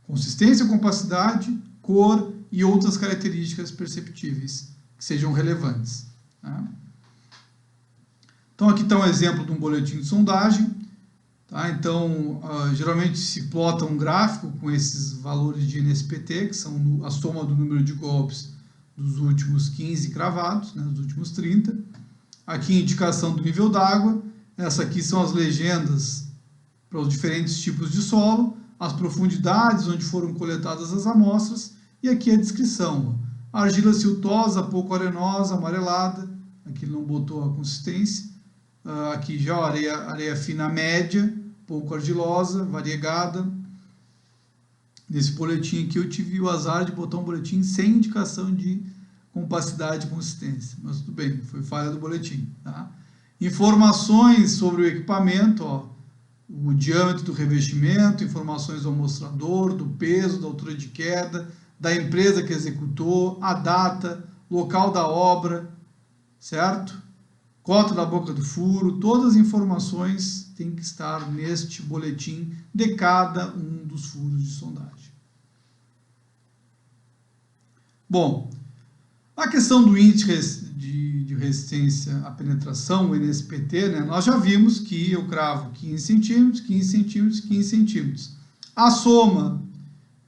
Consistência, compacidade, cor e outras características perceptíveis que sejam relevantes. Tá? Então, aqui está um exemplo de um boletim de sondagem. Tá? Então, geralmente se plota um gráfico com esses valores de NSPT, que são a soma do número de golpes dos últimos 15 cravados, né, dos últimos 30. Aqui, indicação do nível d'água. Essa aqui são as legendas para os diferentes tipos de solo, as profundidades onde foram coletadas as amostras, e aqui a descrição. Argila siltosa, pouco arenosa, amarelada, aqui ele não botou a consistência. Aqui já areia fina média, pouco argilosa, variegada. Nesse boletim aqui eu tive o azar de botar um boletim sem indicação de compacidade e consistência, mas tudo bem, foi falha do boletim. Tá? Informações sobre o equipamento, ó, o diâmetro do revestimento, informações do amostrador, do peso, da altura de queda, da empresa que executou, a data, local da obra, certo? Cota da boca do furo, todas as informações têm que estar neste boletim de cada um dos furos de sondagem. Bom, a questão do índice de resistência à penetração, o NSPT, né, nós já vimos que eu cravo 15 centímetros, 15 centímetros, 15 centímetros. A soma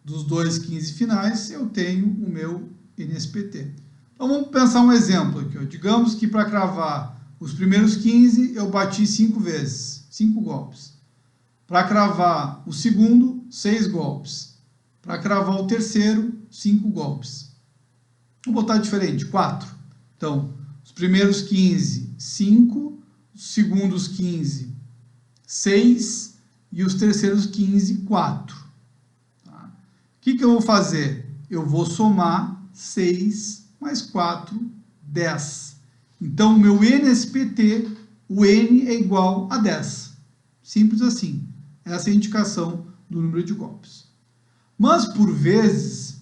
dos dois 15 finais, eu tenho o meu NSPT. Então, vamos pensar um exemplo aqui. Ó. Digamos que para cravar os primeiros 15, eu bati 5 vezes, 5 golpes. Para cravar o segundo, 6 golpes. Para cravar o terceiro, 5 golpes. Vou botar diferente, 4. Então, os primeiros 15, 5. Os segundos 15, 6. E os terceiros 15, 4. Tá? O que eu vou fazer? Eu vou somar 6 mais 4, 10. Então, o meu NSPT, o N é igual a 10. Simples assim. Essa é a indicação do número de golpes. Mas, por vezes,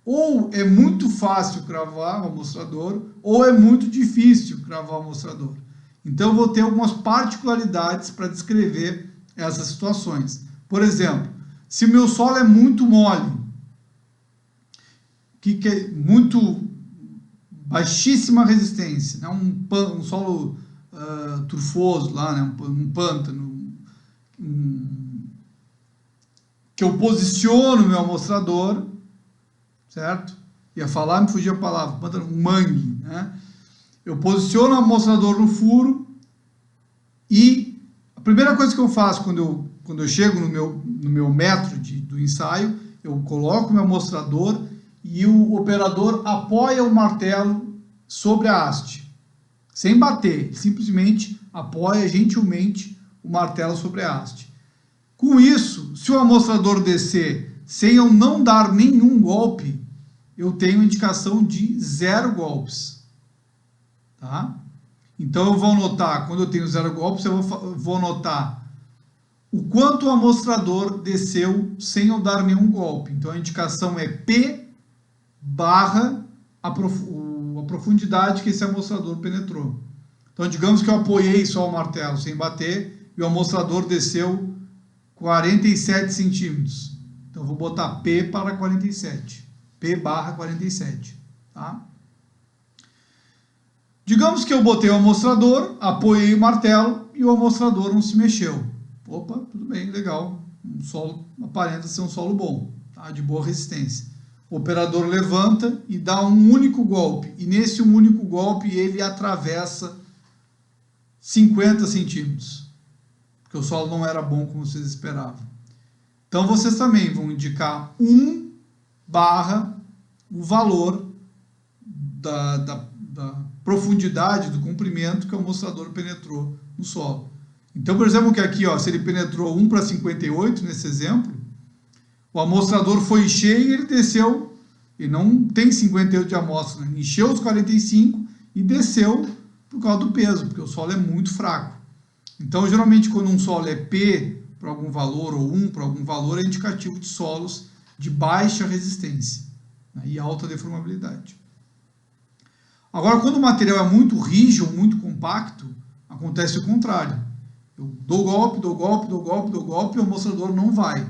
ou é muito fácil cravar o amostrador, ou é muito difícil cravar o amostrador. Então, eu vou ter algumas particularidades para descrever essas situações. Por exemplo, se o meu solo é muito mole, que é muito baixíssima resistência, né? Um solo turfoso lá, né? um pântano, que eu posiciono o meu amostrador, certo? Ia falar, me fugia a palavra, pântano, um mangue, né? Eu posiciono o amostrador no furo e a primeira coisa que eu faço quando eu chego no meu metro do ensaio, eu coloco o meu amostrador e o operador apoia o martelo sobre a haste, sem bater, simplesmente apoia gentilmente o martelo sobre a haste. Com isso, se o amostrador descer sem eu não dar nenhum golpe, eu tenho indicação de 0 golpes. Tá? Então eu vou anotar, quando eu tenho 0 golpes, eu vou anotar o quanto o amostrador desceu sem eu dar nenhum golpe. Então a indicação é P barra a profundidade que esse amostrador penetrou. Então digamos que eu apoiei só o martelo sem bater e o amostrador desceu 47 centímetros. Então eu vou botar P para 47. P barra 47. Tá? Digamos que eu botei o amostrador, apoiei o martelo e o amostrador não se mexeu. Opa, tudo bem, legal. Um solo aparenta ser um solo bom, tá? De boa resistência. O operador levanta e dá um único golpe. E nesse único golpe ele atravessa 50 centímetros. Porque o solo não era bom como vocês esperavam. Então vocês também vão indicar 1 barra o valor da profundidade do comprimento que o amostrador penetrou no solo. Então, por exemplo, que aqui, ó, se ele penetrou 1/58 nesse exemplo, o amostrador foi cheio e ele desceu, e não tem 58 de amostra, né? Encheu os 45 e desceu por causa do peso, porque o solo é muito fraco. Então, geralmente, quando um solo é P para algum valor ou 1 para algum valor, é indicativo de solos de baixa resistência, né, e alta deformabilidade. Agora, quando o material é muito rígido, muito compacto, acontece o contrário. Eu dou golpe, dou golpe, dou golpe, dou golpe e o amostrador não vai.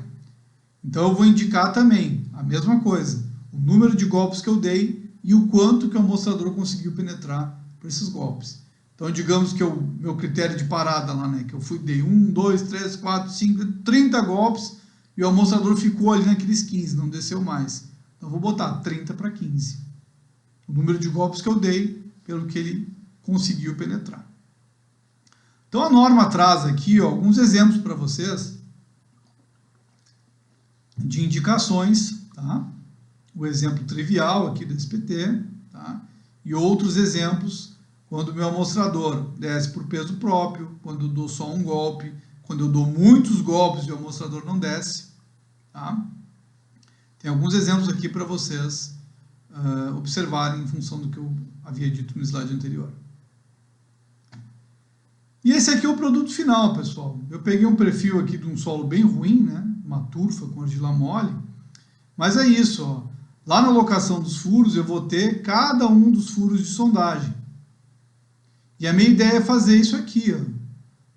Então, eu vou indicar também a mesma coisa, o número de golpes que eu dei e o quanto que o amostrador conseguiu penetrar por esses golpes. Então, digamos que o meu critério de parada lá, né, que eu dei 1, 2, 3, 4, 5, 30 golpes e o amostrador ficou ali naqueles 15, não desceu mais. Então, eu vou botar 30 para 15. O número de golpes que eu dei pelo que ele conseguiu penetrar. Então, a norma traz aqui, ó, alguns exemplos para vocês de indicações, tá? O exemplo trivial aqui do SPT, tá? E outros exemplos quando o meu amostrador desce por peso próprio, quando eu dou só um golpe, quando eu dou muitos golpes e o amostrador não desce, tá? Tem alguns exemplos aqui para vocês observarem em função do que eu havia dito no slide anterior. E esse aqui é o produto final, pessoal. Eu peguei um perfil aqui de um solo bem ruim, né? Uma turfa com argila mole, mas é isso, ó. Lá na locação dos furos eu vou ter cada um dos furos de sondagem. E a minha ideia é fazer isso aqui, ó,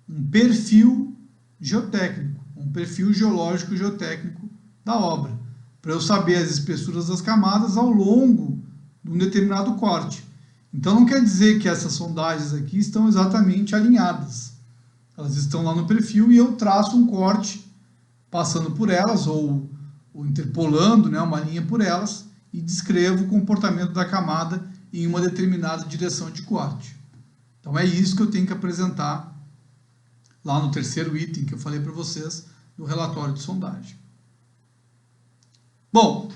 um perfil geotécnico, um perfil geológico geotécnico da obra, para eu saber as espessuras das camadas ao longo de um determinado corte. Então não quer dizer que essas sondagens aqui estão exatamente alinhadas. Elas estão lá no perfil e eu traço um corte passando por elas ou interpolando, né, uma linha por elas e descrevo o comportamento da camada em uma determinada direção de corte. Então é isso que eu tenho que apresentar lá no terceiro item que eu falei para vocês no relatório de sondagem. Bom,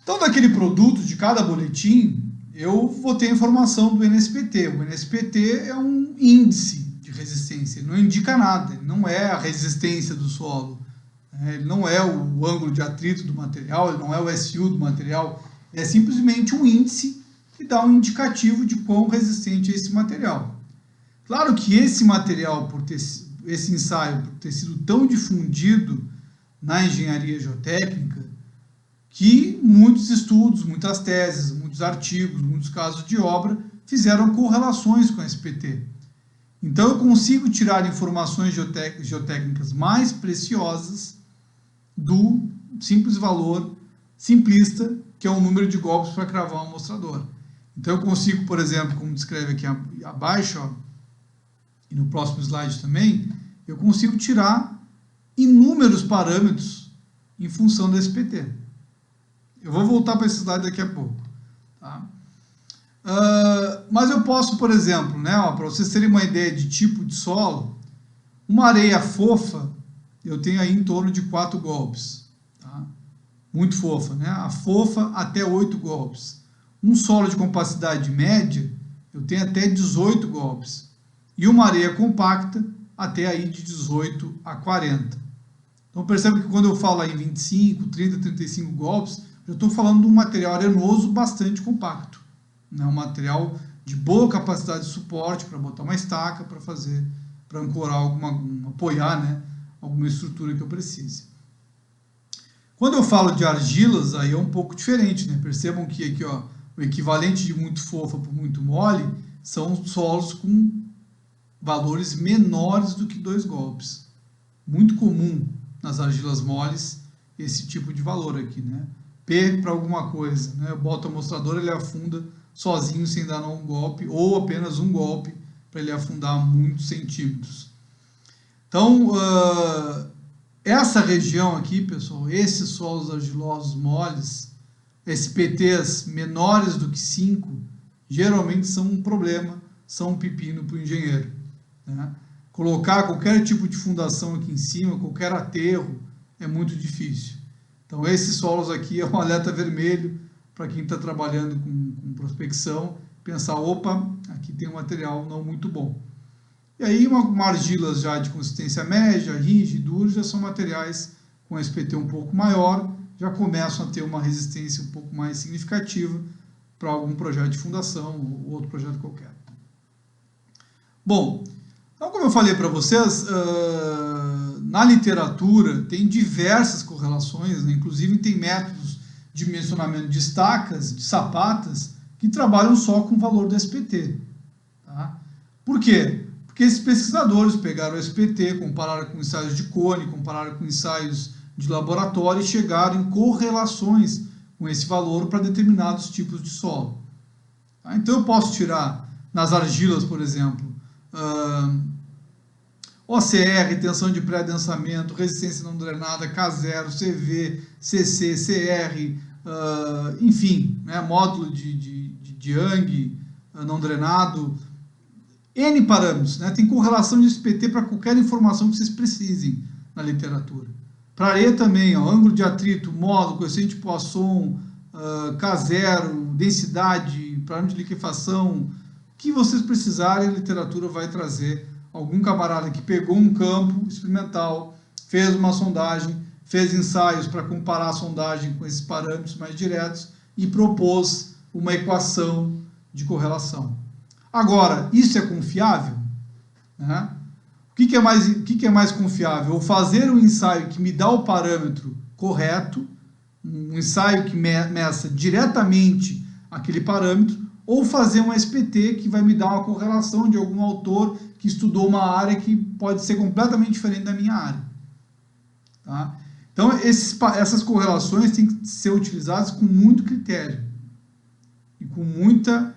então daquele produto de cada boletim eu vou ter a informação do NSPT. O NSPT é um índice de resistência, ele não indica nada, ele não é a resistência do solo, ele não é o ângulo de atrito do material, ele não é o SU do material, é simplesmente um índice que dá um indicativo de quão resistente é esse material. Claro que esse material, esse ensaio, por ter sido tão difundido na engenharia geotécnica, que muitos estudos, muitas teses, muitos artigos, muitos casos de obra fizeram correlações com a SPT. Então eu consigo tirar informações geotécnicas mais preciosas do simples valor simplista, que é o número de golpes para cravar um amostrador. Então eu consigo, por exemplo, como descreve aqui abaixo, ó, e no próximo slide também, eu consigo tirar inúmeros parâmetros em função da SPT. Eu vou voltar para esse slide daqui a pouco. Tá? Mas eu posso, por exemplo, né, para vocês terem uma ideia de tipo de solo, uma areia fofa, eu tenho aí em torno de 4 golpes. Tá? Muito fofa, né? A fofa até 8 golpes. Um solo de compacidade média, eu tenho até 18 golpes. E uma areia compacta, até aí de 18 a 40. Então percebe que quando eu falo aí 25, 30, 35 golpes, eu estou falando de um material arenoso bastante compacto, né? Um material de boa capacidade de suporte para botar uma estaca, para ancorar apoiar, né, alguma estrutura que eu precise. Quando eu falo de argilas, aí é um pouco diferente, né? Percebam que aqui, ó, o equivalente de muito fofa por muito mole são solos com valores menores do que 2 golpes. Muito comum nas argilas moles esse tipo de valor aqui, né? P para alguma coisa, né? Eu boto o amostrador, ele afunda sozinho sem dar um golpe, ou apenas um golpe para ele afundar muitos centímetros. Então, essa região aqui, pessoal, esses solos argilosos moles, SPTs menores do que 5, geralmente são um problema, são um pepino para o engenheiro, né? Colocar qualquer tipo de fundação aqui em cima, qualquer aterro, é muito difícil. Então, esses solos aqui é um alerta vermelho para quem está trabalhando com prospecção, pensar, opa, aqui tem um material não muito bom. E aí, uma argilas já de consistência média, rígida e dura, já são materiais com SPT um pouco maior, já começam a ter uma resistência um pouco mais significativa para algum projeto de fundação ou outro projeto qualquer. Bom, então como eu falei para vocês, na literatura tem diversas correlações, né? Inclusive tem métodos de dimensionamento de estacas, de sapatas, que trabalham só com o valor do SPT. Tá? Por quê? Porque esses pesquisadores pegaram o SPT, compararam com ensaios de cone, compararam com ensaios de laboratório e chegaram em correlações com esse valor para determinados tipos de solo. Tá? Então eu posso tirar nas argilas, por exemplo, OCR, tensão de pré-adensamento, resistência não drenada, K0, CV, CC, CR, enfim, né, módulo de Young não drenado, N parâmetros, né, tem correlação de SPT para qualquer informação que vocês precisem na literatura. Para areia também, ó, ângulo de atrito, módulo, coeficiente de Poisson, K0, densidade, parâmetro de liquefação, o que vocês precisarem, a literatura vai trazer. Algum camarada que pegou um campo experimental, fez uma sondagem, fez ensaios para comparar a sondagem com esses parâmetros mais diretos e propôs uma equação de correlação. Agora, isso é confiável? Né? O que é mais confiável? Eu fazer um ensaio que me dá o parâmetro correto, um ensaio que meça diretamente aquele parâmetro, ou fazer um SPT que vai me dar uma correlação de algum autor que estudou uma área que pode ser completamente diferente da minha área. Tá? Então, essas correlações têm que ser utilizadas com muito critério e com muita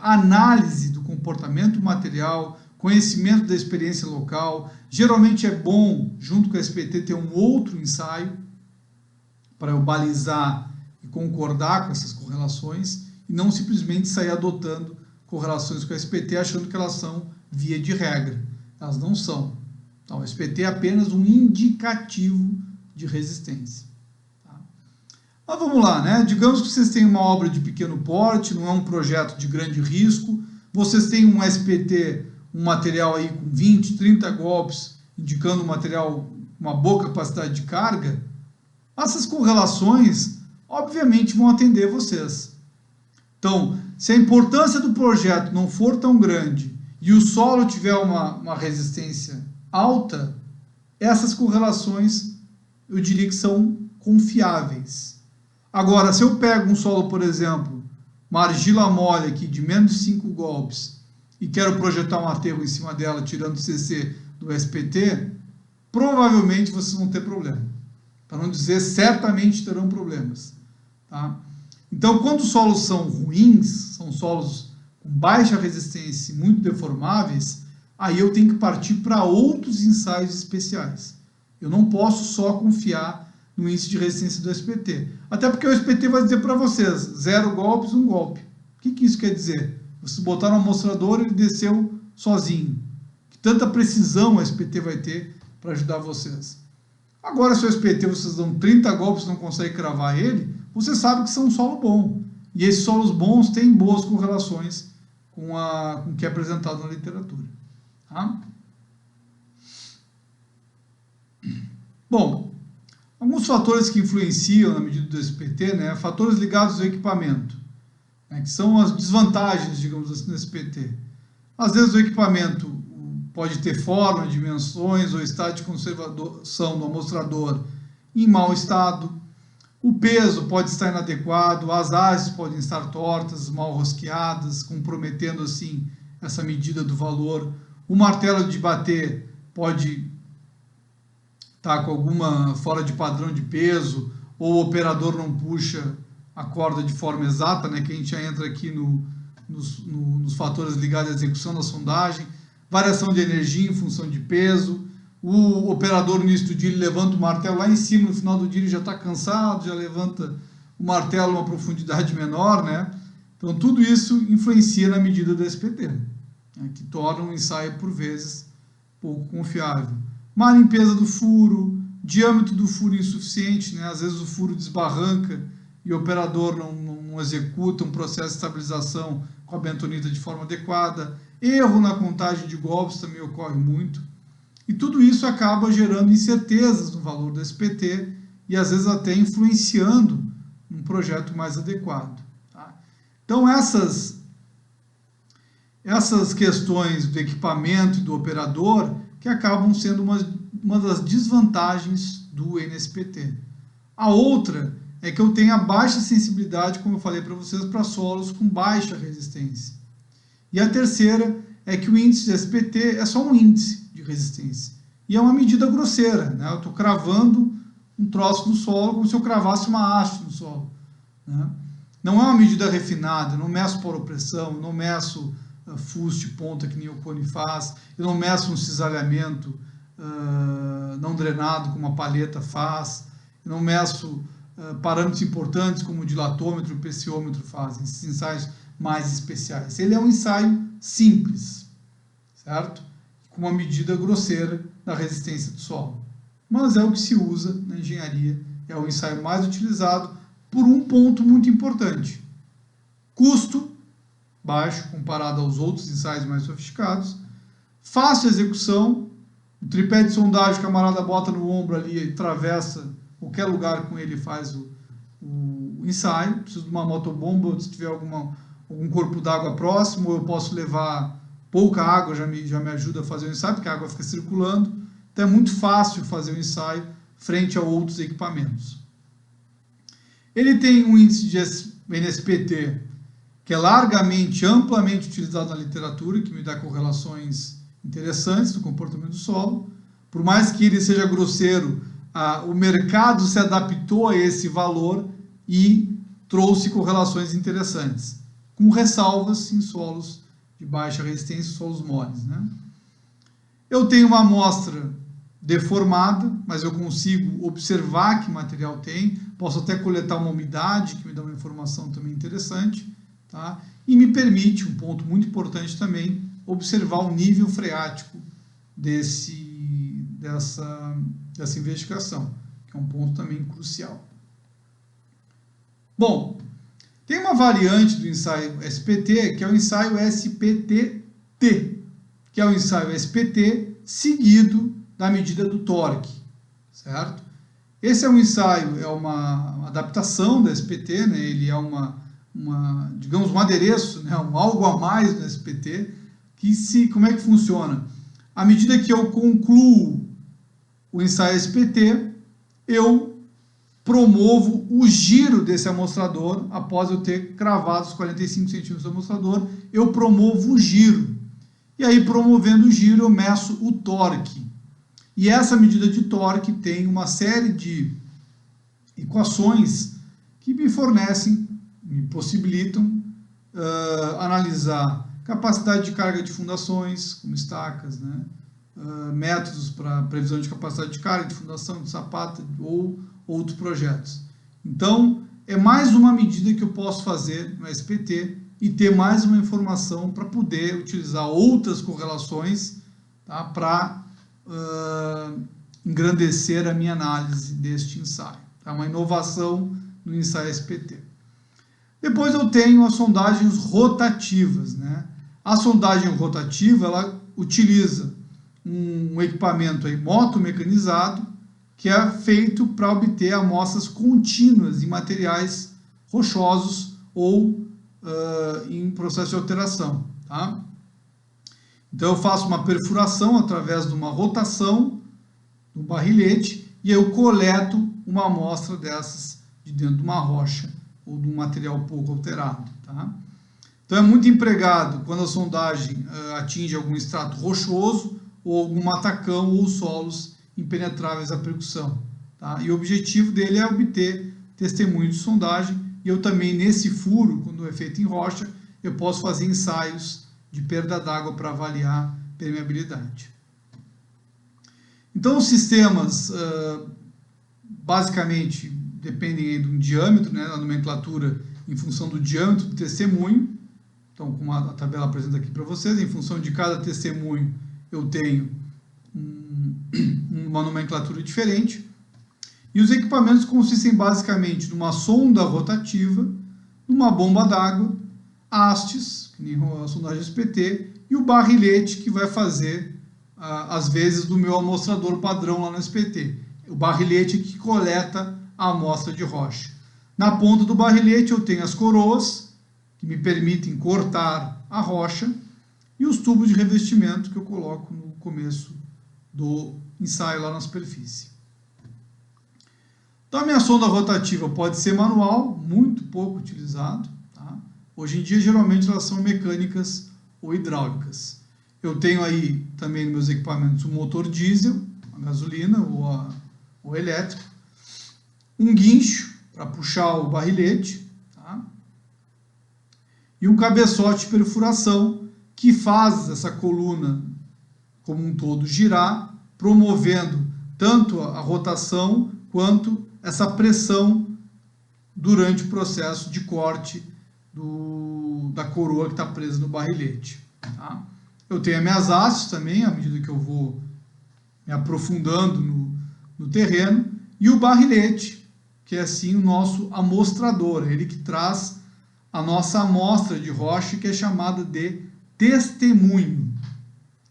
análise do comportamento material, conhecimento da experiência local. Geralmente é bom, junto com a SPT, ter um outro ensaio para eu balizar e concordar com essas correlações e não simplesmente sair adotando correlações com a SPT achando que elas são via de regra. Elas não são. Então, o SPT é apenas um indicativo de resistência. Tá? Mas vamos lá, né? Digamos que vocês têm uma obra de pequeno porte, não é um projeto de grande risco, vocês têm um SPT, um material aí com 20, 30 golpes, indicando um material com uma boa capacidade de carga, essas correlações, obviamente, vão atender vocês. Então, se a importância do projeto não for tão grande e o solo tiver uma resistência alta, essas correlações eu diria que são confiáveis. Agora, se eu pego um solo, por exemplo, uma argila mole aqui de menos de 5 golpes e quero projetar um aterro em cima dela tirando o CC do SPT, provavelmente vocês vão ter problema. Para não dizer, certamente terão problemas. Tá? Então, quando os solos são ruins, são solos com baixa resistência e muito deformáveis, aí eu tenho que partir para outros ensaios especiais. Eu não posso só confiar no índice de resistência do SPT. Até porque o SPT vai dizer para vocês, 0 golpes, 1 golpe. O que isso quer dizer? Vocês botaram um amostrador e ele desceu sozinho. Que tanta precisão o SPT vai ter para ajudar vocês. Agora, se o SPT vocês dão 30 golpes e não conseguem cravar ele, você sabe que são um solo bom. E esses solos bons têm boas correlações com o que é apresentado na literatura. Tá? Bom, alguns fatores que influenciam na medida do SPT, né, fatores ligados ao equipamento, né, que são as desvantagens, digamos assim, do SPT. Às vezes o equipamento pode ter forma, dimensões ou estado de conservação do amostrador em mau estado. O peso pode estar inadequado, as hastes podem estar tortas, mal rosqueadas, comprometendo assim essa medida do valor. O martelo de bater pode estar com alguma fora de padrão de peso, ou o operador não puxa a corda de forma exata, né, que a gente já entra aqui nos fatores ligados à execução da sondagem. Variação de energia em função de peso. O operador no início do dia ele levanta o martelo lá em cima, no final do dia ele já está cansado, já levanta o martelo a uma profundidade menor, né? Então tudo isso influencia na medida do SPT, né? Que torna um ensaio por vezes pouco confiável. Má limpeza do furo, diâmetro do furo insuficiente, né? Às vezes o furo desbarranca e o operador não executa um processo de estabilização com a bentonita de forma adequada, erro na contagem de golpes também ocorre muito, e tudo isso acaba gerando incertezas no valor do SPT e às vezes até influenciando um projeto mais adequado. Tá? Então essas questões do equipamento e do operador que acabam sendo uma das desvantagens do NSPT. A outra é que eu tenho a baixa sensibilidade, como eu falei para vocês, para solos com baixa resistência. E a terceira é que o índice de SPT é só um índice de resistência. E é uma medida grosseira, né? Eu estou cravando um troço no solo como se eu cravasse uma haste no solo. Né? Não é uma medida refinada, eu não meço poropressão, eu não meço fuste, ponta, que nem o cone faz, eu não meço um cisalhamento não drenado, como a palheta faz, eu não meço parâmetros importantes como o dilatômetro e o peciômetro fazem, esses ensaios mais especiais. Ele é um ensaio simples, certo? Com uma medida grosseira da resistência do solo. Mas é o que se usa na engenharia, é o ensaio mais utilizado por um ponto muito importante. Custo baixo comparado aos outros ensaios mais sofisticados, fácil execução, o tripé de sondagem que o camarada bota no ombro ali e atravessa qualquer lugar com ele e faz o ensaio. Preciso de uma motobomba, se tiver algum corpo d'água próximo, eu posso levar pouca água, já me ajuda a fazer o ensaio, porque a água fica circulando. Então é muito fácil fazer o ensaio frente a outros equipamentos. Ele tem um índice de NSPT que é amplamente utilizado na literatura, que me dá correlações interessantes do comportamento do solo. Por mais que ele seja grosseiro, o mercado se adaptou a esse valor e trouxe correlações interessantes, com ressalvas em solos de baixa resistência, solos moles. Né? Eu tenho uma amostra deformada, mas eu consigo observar que material tem, posso até coletar uma umidade, que me dá uma informação também interessante, tá? E me permite, um ponto muito importante também, observar o nível freático dessa investigação, que é um ponto também crucial. Bom, tem uma variante do ensaio SPT, que é o ensaio SPT-T, que é o ensaio SPT seguido da medida do torque, certo? Esse é um ensaio, é uma adaptação da SPT, né? Ele é digamos, um adereço, né? Algo a mais do SPT, como é que funciona? À medida que eu concluo o ensaio SPT, eu promovo o giro desse amostrador, após eu ter cravado os 45 centímetros do amostrador, eu promovo o giro. E aí, promovendo o giro, eu meço o torque. E essa medida de torque tem uma série de equações que me possibilitam analisar capacidade de carga de fundações, como estacas, né? Métodos para previsão de capacidade de carga de fundação, de sapata ou outros projetos. Então, é mais uma medida que eu posso fazer no SPT e ter mais uma informação para poder utilizar outras correlações, tá, para engrandecer a minha análise deste ensaio. É uma inovação no ensaio SPT. Depois eu tenho as sondagens rotativas, né? A sondagem rotativa, ela utiliza um equipamento aí motomecanizado que é feito para obter amostras contínuas em materiais rochosos ou em processo de alteração, tá? Então eu faço uma perfuração através de uma rotação do barrilhete e eu coleto uma amostra dessas de dentro de uma rocha ou de um material pouco alterado, tá? Então é muito empregado quando a sondagem atinge algum extrato rochoso ou algum matacão ou solos impenetráveis à percussão, tá? E o objetivo dele é obter testemunho de sondagem, e eu também nesse furo, quando é feito em rocha, eu posso fazer ensaios de perda d'água para avaliar permeabilidade. Então os sistemas basicamente dependem de um diâmetro, né, na nomenclatura em função do diâmetro do testemunho. Então, como a tabela apresenta aqui para vocês, em função de cada testemunho eu tenho uma nomenclatura diferente, E os equipamentos consistem basicamente numa sonda rotativa, numa bomba d'água, hastes, que nem a sondagem SPT, e o barrilete que vai fazer as vezes do meu amostrador padrão lá no SPT. O barrilete que coleta a amostra de rocha. Na ponta do barrilete eu tenho as coroas, que me permitem cortar a rocha, e os tubos de revestimento que eu coloco no começo do ensaio lá na superfície. Então a minha sonda rotativa pode ser manual, muito pouco utilizado. Tá? Hoje em dia geralmente elas são mecânicas ou hidráulicas. Eu tenho aí também nos meus equipamentos um motor diesel, a gasolina ou elétrico, um guincho para puxar o barrilete, tá? E um cabeçote de perfuração que faz essa coluna como um todo girar, promovendo tanto a rotação quanto essa pressão durante o processo de corte da coroa que está presa no barrilete. Tá? Eu tenho as minhas hastes também, à medida que eu vou me aprofundando no terreno, e o barrilete, que é assim o nosso amostrador, ele que traz a nossa amostra de rocha, que é chamada de testemunho.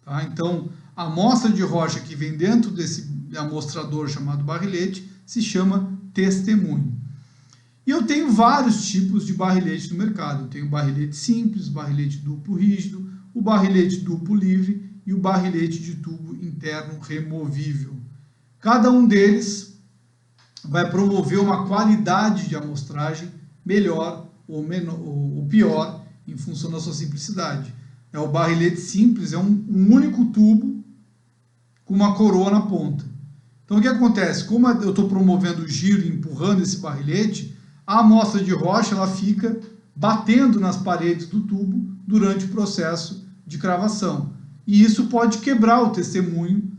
Tá? Então, a amostra de rocha que vem dentro desse amostrador chamado barrilete se chama testemunho. E eu tenho vários tipos de barrilete no mercado. Eu tenho barrilete simples, barrilete duplo rígido, o barrilete duplo livre e o barrilete de tubo interno removível. Cada um deles vai promover uma qualidade de amostragem melhor ou pior em função da sua simplicidade. O barrilete simples é um único tubo com uma coroa na ponta. Então o que acontece? Como eu estou promovendo o giro e empurrando esse barrilete, a amostra de rocha ela fica batendo nas paredes do tubo durante o processo de cravação. E isso pode quebrar o testemunho.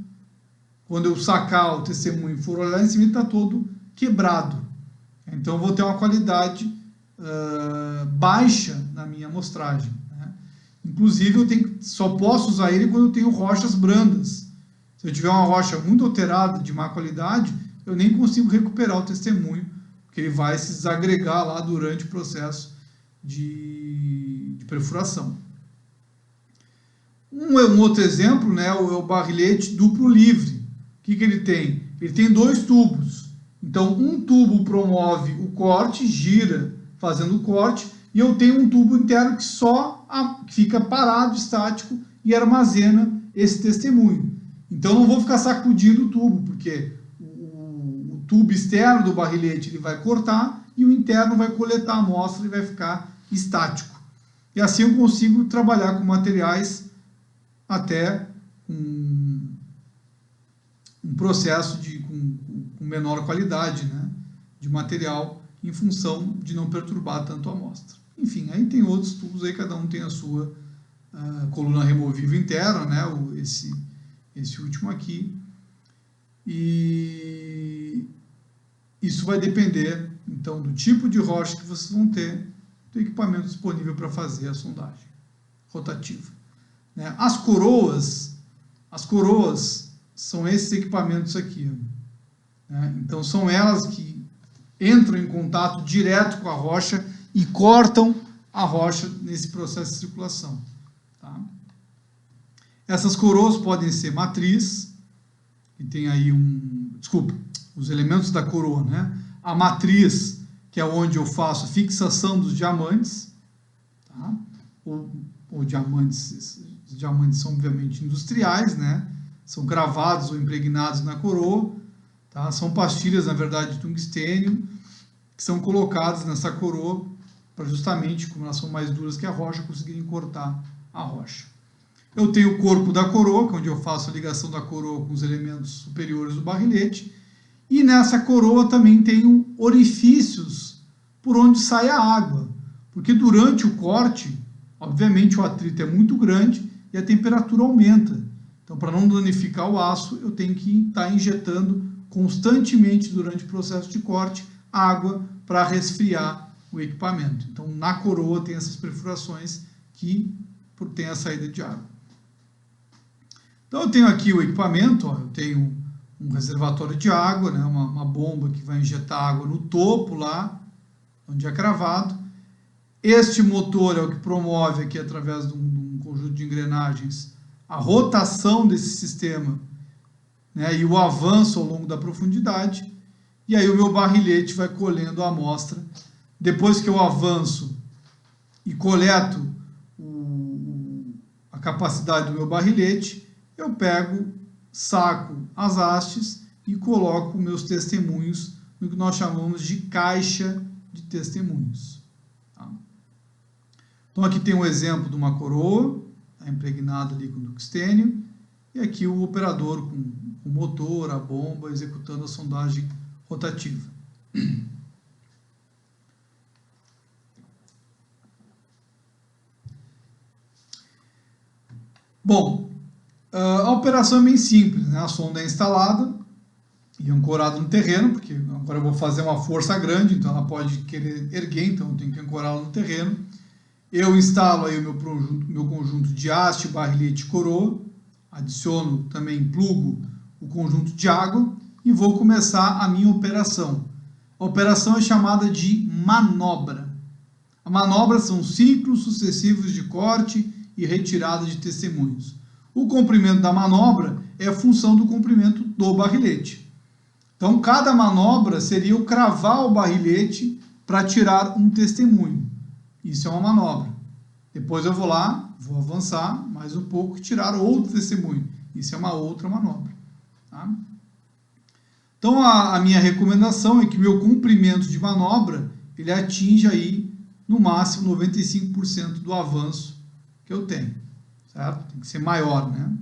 Quando eu sacar o testemunho e for olhar em cima, ele está todo quebrado. Então eu vou ter uma qualidade baixa na minha amostragem. Né? Inclusive eu só posso usar ele quando eu tenho rochas brandas. Se eu tiver uma rocha muito alterada, de má qualidade, eu nem consigo recuperar o testemunho, porque ele vai se desagregar lá durante o processo de perfuração. Um outro exemplo, né, é o barrilete duplo livre. O que ele tem? Ele tem dois tubos. Então, um tubo promove o corte, gira fazendo o corte, e eu tenho um tubo interno que só fica parado, estático, e armazena esse testemunho. Então, eu não vou ficar sacudindo o tubo, porque o tubo externo do barrilete ele vai cortar e o interno vai coletar a amostra e vai ficar estático. E assim eu consigo trabalhar com materiais até um processo com menor qualidade, né, de material em função de não perturbar tanto a amostra. Enfim, aí tem outros tubos, aí cada um tem a sua coluna removível interna, né, esse último aqui, e isso vai depender, então, do tipo de rocha que vocês vão ter, do equipamento disponível para fazer a sondagem rotativa. Né? As coroas são esses equipamentos aqui. Né? Então, são elas que entram em contato direto com a rocha e cortam a rocha nesse processo de circulação. Tá? Essas coroas podem ser matriz, que tem aí os elementos da coroa, né? A matriz, que é onde eu faço a fixação dos diamantes, tá? Ou diamantes, os diamantes são obviamente industriais, né? São cravados ou impregnados na coroa, tá? São pastilhas, na verdade, de tungstênio, que são colocadas nessa coroa para justamente, como elas são mais duras que a rocha, conseguirem cortar a rocha. Eu tenho o corpo da coroa, que é onde eu faço a ligação da coroa com os elementos superiores do barrilete, e nessa coroa também tenho orifícios por onde sai a água, porque durante o corte, obviamente o atrito é muito grande e a temperatura aumenta. Então, para não danificar o aço, eu tenho que estar injetando constantemente durante o processo de corte água para resfriar o equipamento. Então, na coroa tem essas perfurações que tem a saída de água. Então, eu tenho aqui o equipamento, ó, eu tenho um reservatório de água, né, uma bomba que vai injetar água no topo lá, onde é cravado. Este motor é o que promove aqui, através de um conjunto de engrenagens, a rotação desse sistema, né, e o avanço ao longo da profundidade. E aí o meu barrilhete vai colhendo a amostra. Depois que eu avanço e coleto a capacidade do meu barrilhete, eu pego, saco as hastes e coloco meus testemunhos no que nós chamamos de caixa de testemunhos. Tá? Então aqui tem um exemplo de uma coroa, tá, impregnada ali com tungstênio, e aqui o operador com o motor, a bomba, executando a sondagem rotativa. Bom, a operação é bem simples, né? A sonda é instalada e ancorada no terreno, porque agora eu vou fazer uma força grande, então ela pode querer erguer, então eu tenho que ancorá-la no terreno. Eu instalo aí o meu conjunto de haste, barrilhete e coroa, adiciono também, plugo o conjunto de água e vou começar a minha operação. A operação é chamada de manobra. A manobra são ciclos sucessivos de corte e retirada de testemunhos. O comprimento da manobra é a função do comprimento do barrilhete. Então, cada manobra seria eu cravar o barrilhete para tirar um testemunho. Isso é uma manobra. Depois eu vou lá, vou avançar mais um pouco e tirar outro testemunho. Isso é uma outra manobra. Tá? Então, a minha recomendação é que o meu comprimento de manobra ele atinja aí, no máximo, 95% do avanço que eu tenho. Certo? Tem que ser maior, né?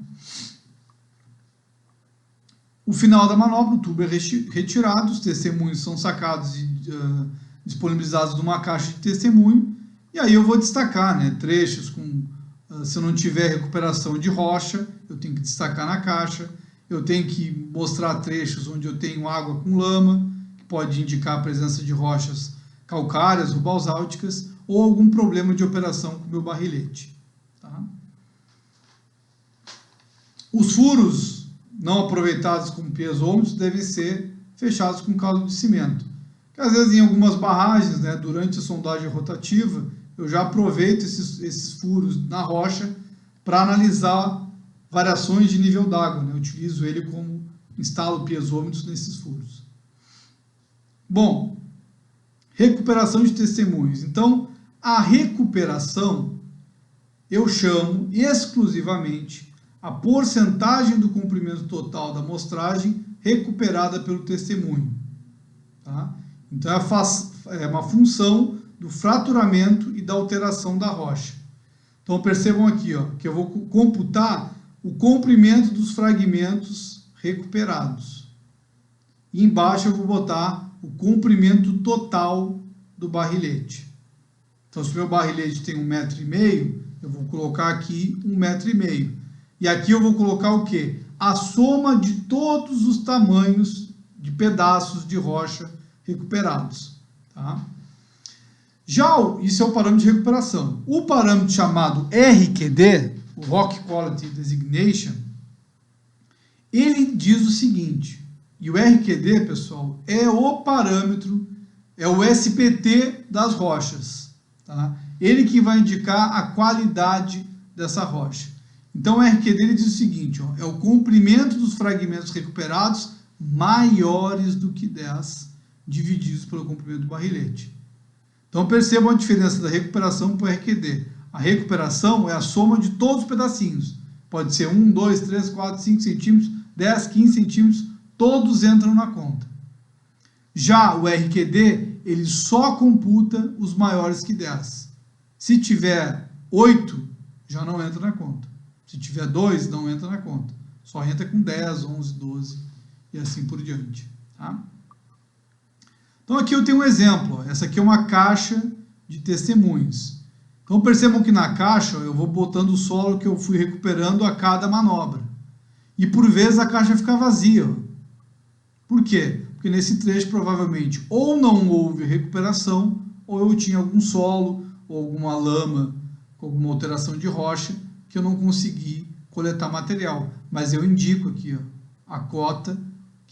O final da manobra, o tubo é retirado, os testemunhos são sacados e disponibilizados numa caixa de testemunho, e aí eu vou destacar, né, trechos com, se eu não tiver recuperação de rocha, eu tenho que destacar na caixa, eu tenho que mostrar trechos onde eu tenho água com lama, que pode indicar a presença de rochas calcárias ou basálticas, ou algum problema de operação com o meu barrilhete. Tá? Os furos não aproveitados como piezômetros devem ser fechados com caldo de cimento. Que às vezes em algumas barragens, né, durante a sondagem rotativa, eu já aproveito esses furos na rocha para analisar variações de nível d'água, né? Eu utilizo ele como instalo piezômetros nesses furos. Bom, recuperação de testemunhos. Então, a recuperação eu chamo exclusivamente a porcentagem do comprimento total da amostragem recuperada pelo testemunho. Tá? Então, é uma função do fraturamento e da alteração da rocha. Então, percebam aqui, ó, que eu vou computar o comprimento dos fragmentos recuperados. E embaixo eu vou botar o comprimento total do barrilhete. Então, se o meu barrilhete tem 1,5 m, eu vou colocar aqui 1,5 m. E aqui eu vou colocar o quê? A soma de todos os tamanhos de pedaços de rocha recuperados. Tá? Isso é o parâmetro de recuperação. O parâmetro chamado RQD, o Rock Quality Designation, ele diz o seguinte, e o RQD, pessoal, é o parâmetro, é o SPT das rochas. Tá? Ele que vai indicar a qualidade dessa rocha. Então, o RQD ele diz o seguinte, ó, é o comprimento dos fragmentos recuperados maiores do que 10, divididos pelo comprimento do barrilhete. Então, percebam a diferença da recuperação para o RQD. A recuperação é a soma de todos os pedacinhos. Pode ser 1, 2, 3, 4, 5 centímetros, 10, 15 centímetros, todos entram na conta. Já o RQD, ele só computa os maiores que 10. Se tiver 8, já não entra na conta. Se tiver 2, não entra na conta. Só entra com 10, 11, 12 e assim por diante. Tá? Então aqui eu tenho um exemplo. Ó. Essa aqui é uma caixa de testemunhos. Então percebam que na caixa eu vou botando o solo que eu fui recuperando a cada manobra. E por vezes a caixa fica vazia. Ó. Por quê? Porque nesse trecho provavelmente ou não houve recuperação, ou eu tinha algum solo, ou alguma lama, com alguma alteração de rocha, que eu não consegui coletar material. Mas eu indico aqui, ó, a cota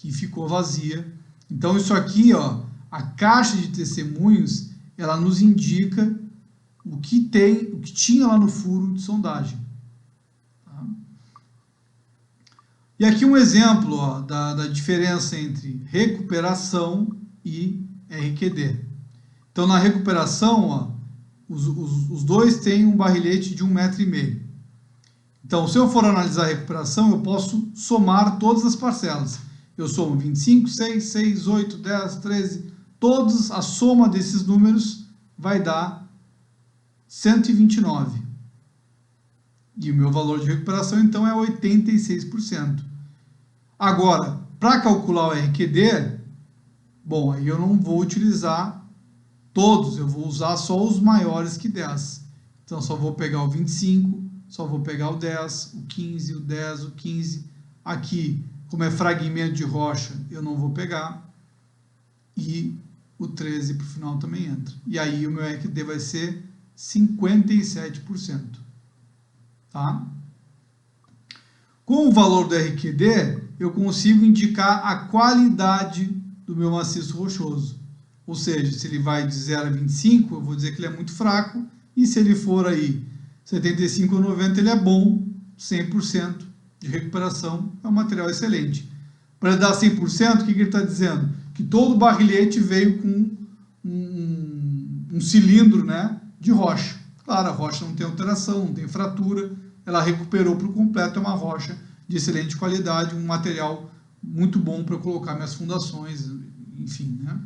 que ficou vazia. Então isso aqui, ó, a caixa de testemunhos, ela nos indica o que tinha lá no furo de sondagem. Tá? E aqui um exemplo, ó, da diferença entre recuperação e RQD. Então na recuperação, ó, os dois têm um barrilhete de 1,5 m. Então, se eu for analisar a recuperação, eu posso somar todas as parcelas. Eu somo 25, 6, 6, 8, 10, 13, todos, a soma desses números vai dar 129. E o meu valor de recuperação, então, é 86%. Agora, para calcular o RQD, bom, aí eu não vou utilizar todos, eu vou usar só os maiores que 10. Então, só vou pegar o 25, só vou pegar o 10, o 15, o 10, o 15. Aqui, como é fragmento de rocha, eu não vou pegar. E o 13 para o final também entra. E aí o meu RQD vai ser 57%. Tá? Com o valor do RQD, eu consigo indicar a qualidade do meu maciço rochoso. Ou seja, se ele vai de 0 a 25, eu vou dizer que ele é muito fraco. E se ele for aí 75 ou 90, ele é bom, 100% de recuperação, é um material excelente. Para ele dar 100%, o que ele está dizendo? Que todo barrilhete veio com um cilindro, né, de rocha. Claro, a rocha não tem alteração, não tem fratura, ela recuperou por completo, é uma rocha de excelente qualidade, um material muito bom para colocar minhas fundações, enfim, né.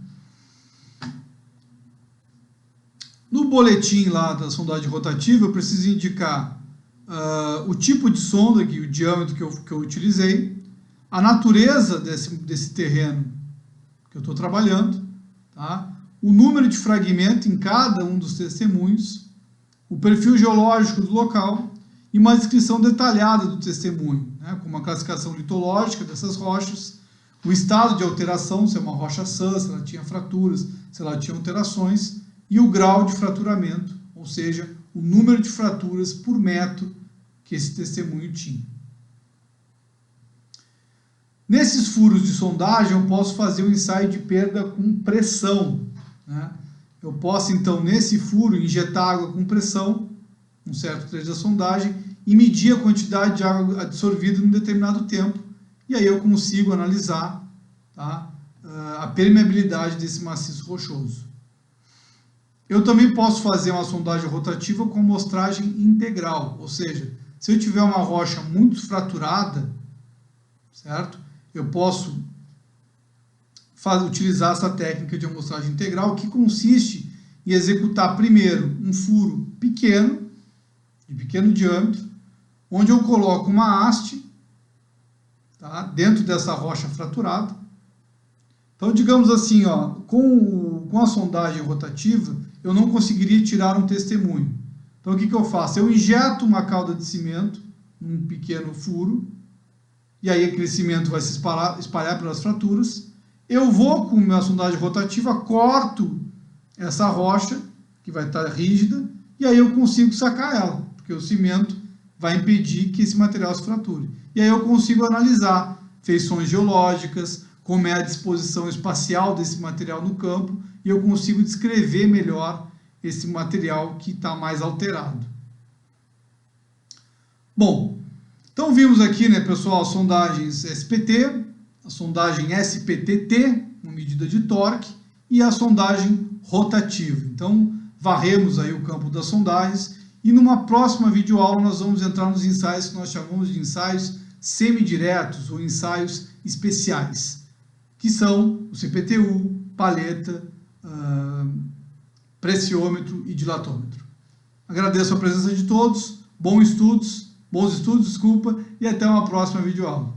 No boletim lá da sondagem rotativa, eu preciso indicar o tipo de sonda, o diâmetro que eu utilizei, a natureza desse terreno que eu estou trabalhando, tá? O número de fragmento em cada um dos testemunhos, o perfil geológico do local e uma descrição detalhada do testemunho, né? Com uma classificação litológica dessas rochas, o estado de alteração, se é uma rocha sã, se ela tinha fraturas, se ela tinha alterações, e o grau de fraturamento, ou seja, o número de fraturas por metro que esse testemunho tinha. Nesses furos de sondagem, eu posso fazer um ensaio de perda com pressão, né? Eu posso, então, nesse furo, injetar água com pressão, um certo trecho da sondagem, e medir a quantidade de água absorvida em um determinado tempo, e aí eu consigo analisar, tá, a permeabilidade desse maciço rochoso. Eu também posso fazer uma sondagem rotativa com amostragem integral, ou seja, se eu tiver uma rocha muito fraturada, certo? Eu posso utilizar essa técnica de amostragem integral, que consiste em executar primeiro um furo pequeno, de pequeno diâmetro, onde eu coloco uma haste, tá, dentro dessa rocha fraturada. Então, digamos assim, ó, com a sondagem rotativa, eu não conseguiria tirar um testemunho. Então, o que eu faço? Eu injeto uma calda de cimento num pequeno furo, e aí aquele cimento vai se espalhar pelas fraturas. Eu vou com a minha sondagem rotativa, corto essa rocha, que vai estar rígida, e aí eu consigo sacar ela, porque o cimento vai impedir que esse material se frature. E aí eu consigo analisar feições geológicas, como é a disposição espacial desse material no campo, e eu consigo descrever melhor esse material que está mais alterado. Bom, então vimos aqui, né, pessoal, as sondagens SPT, a sondagem SPTT, uma medida de torque, e a sondagem rotativa. Então, varremos aí o campo das sondagens, e numa próxima videoaula nós vamos entrar nos ensaios que nós chamamos de ensaios semidiretos ou ensaios especiais, que são o CPTU, paleta, pressiômetro e dilatômetro. Agradeço a presença de todos, bons estudos, e até uma próxima videoaula.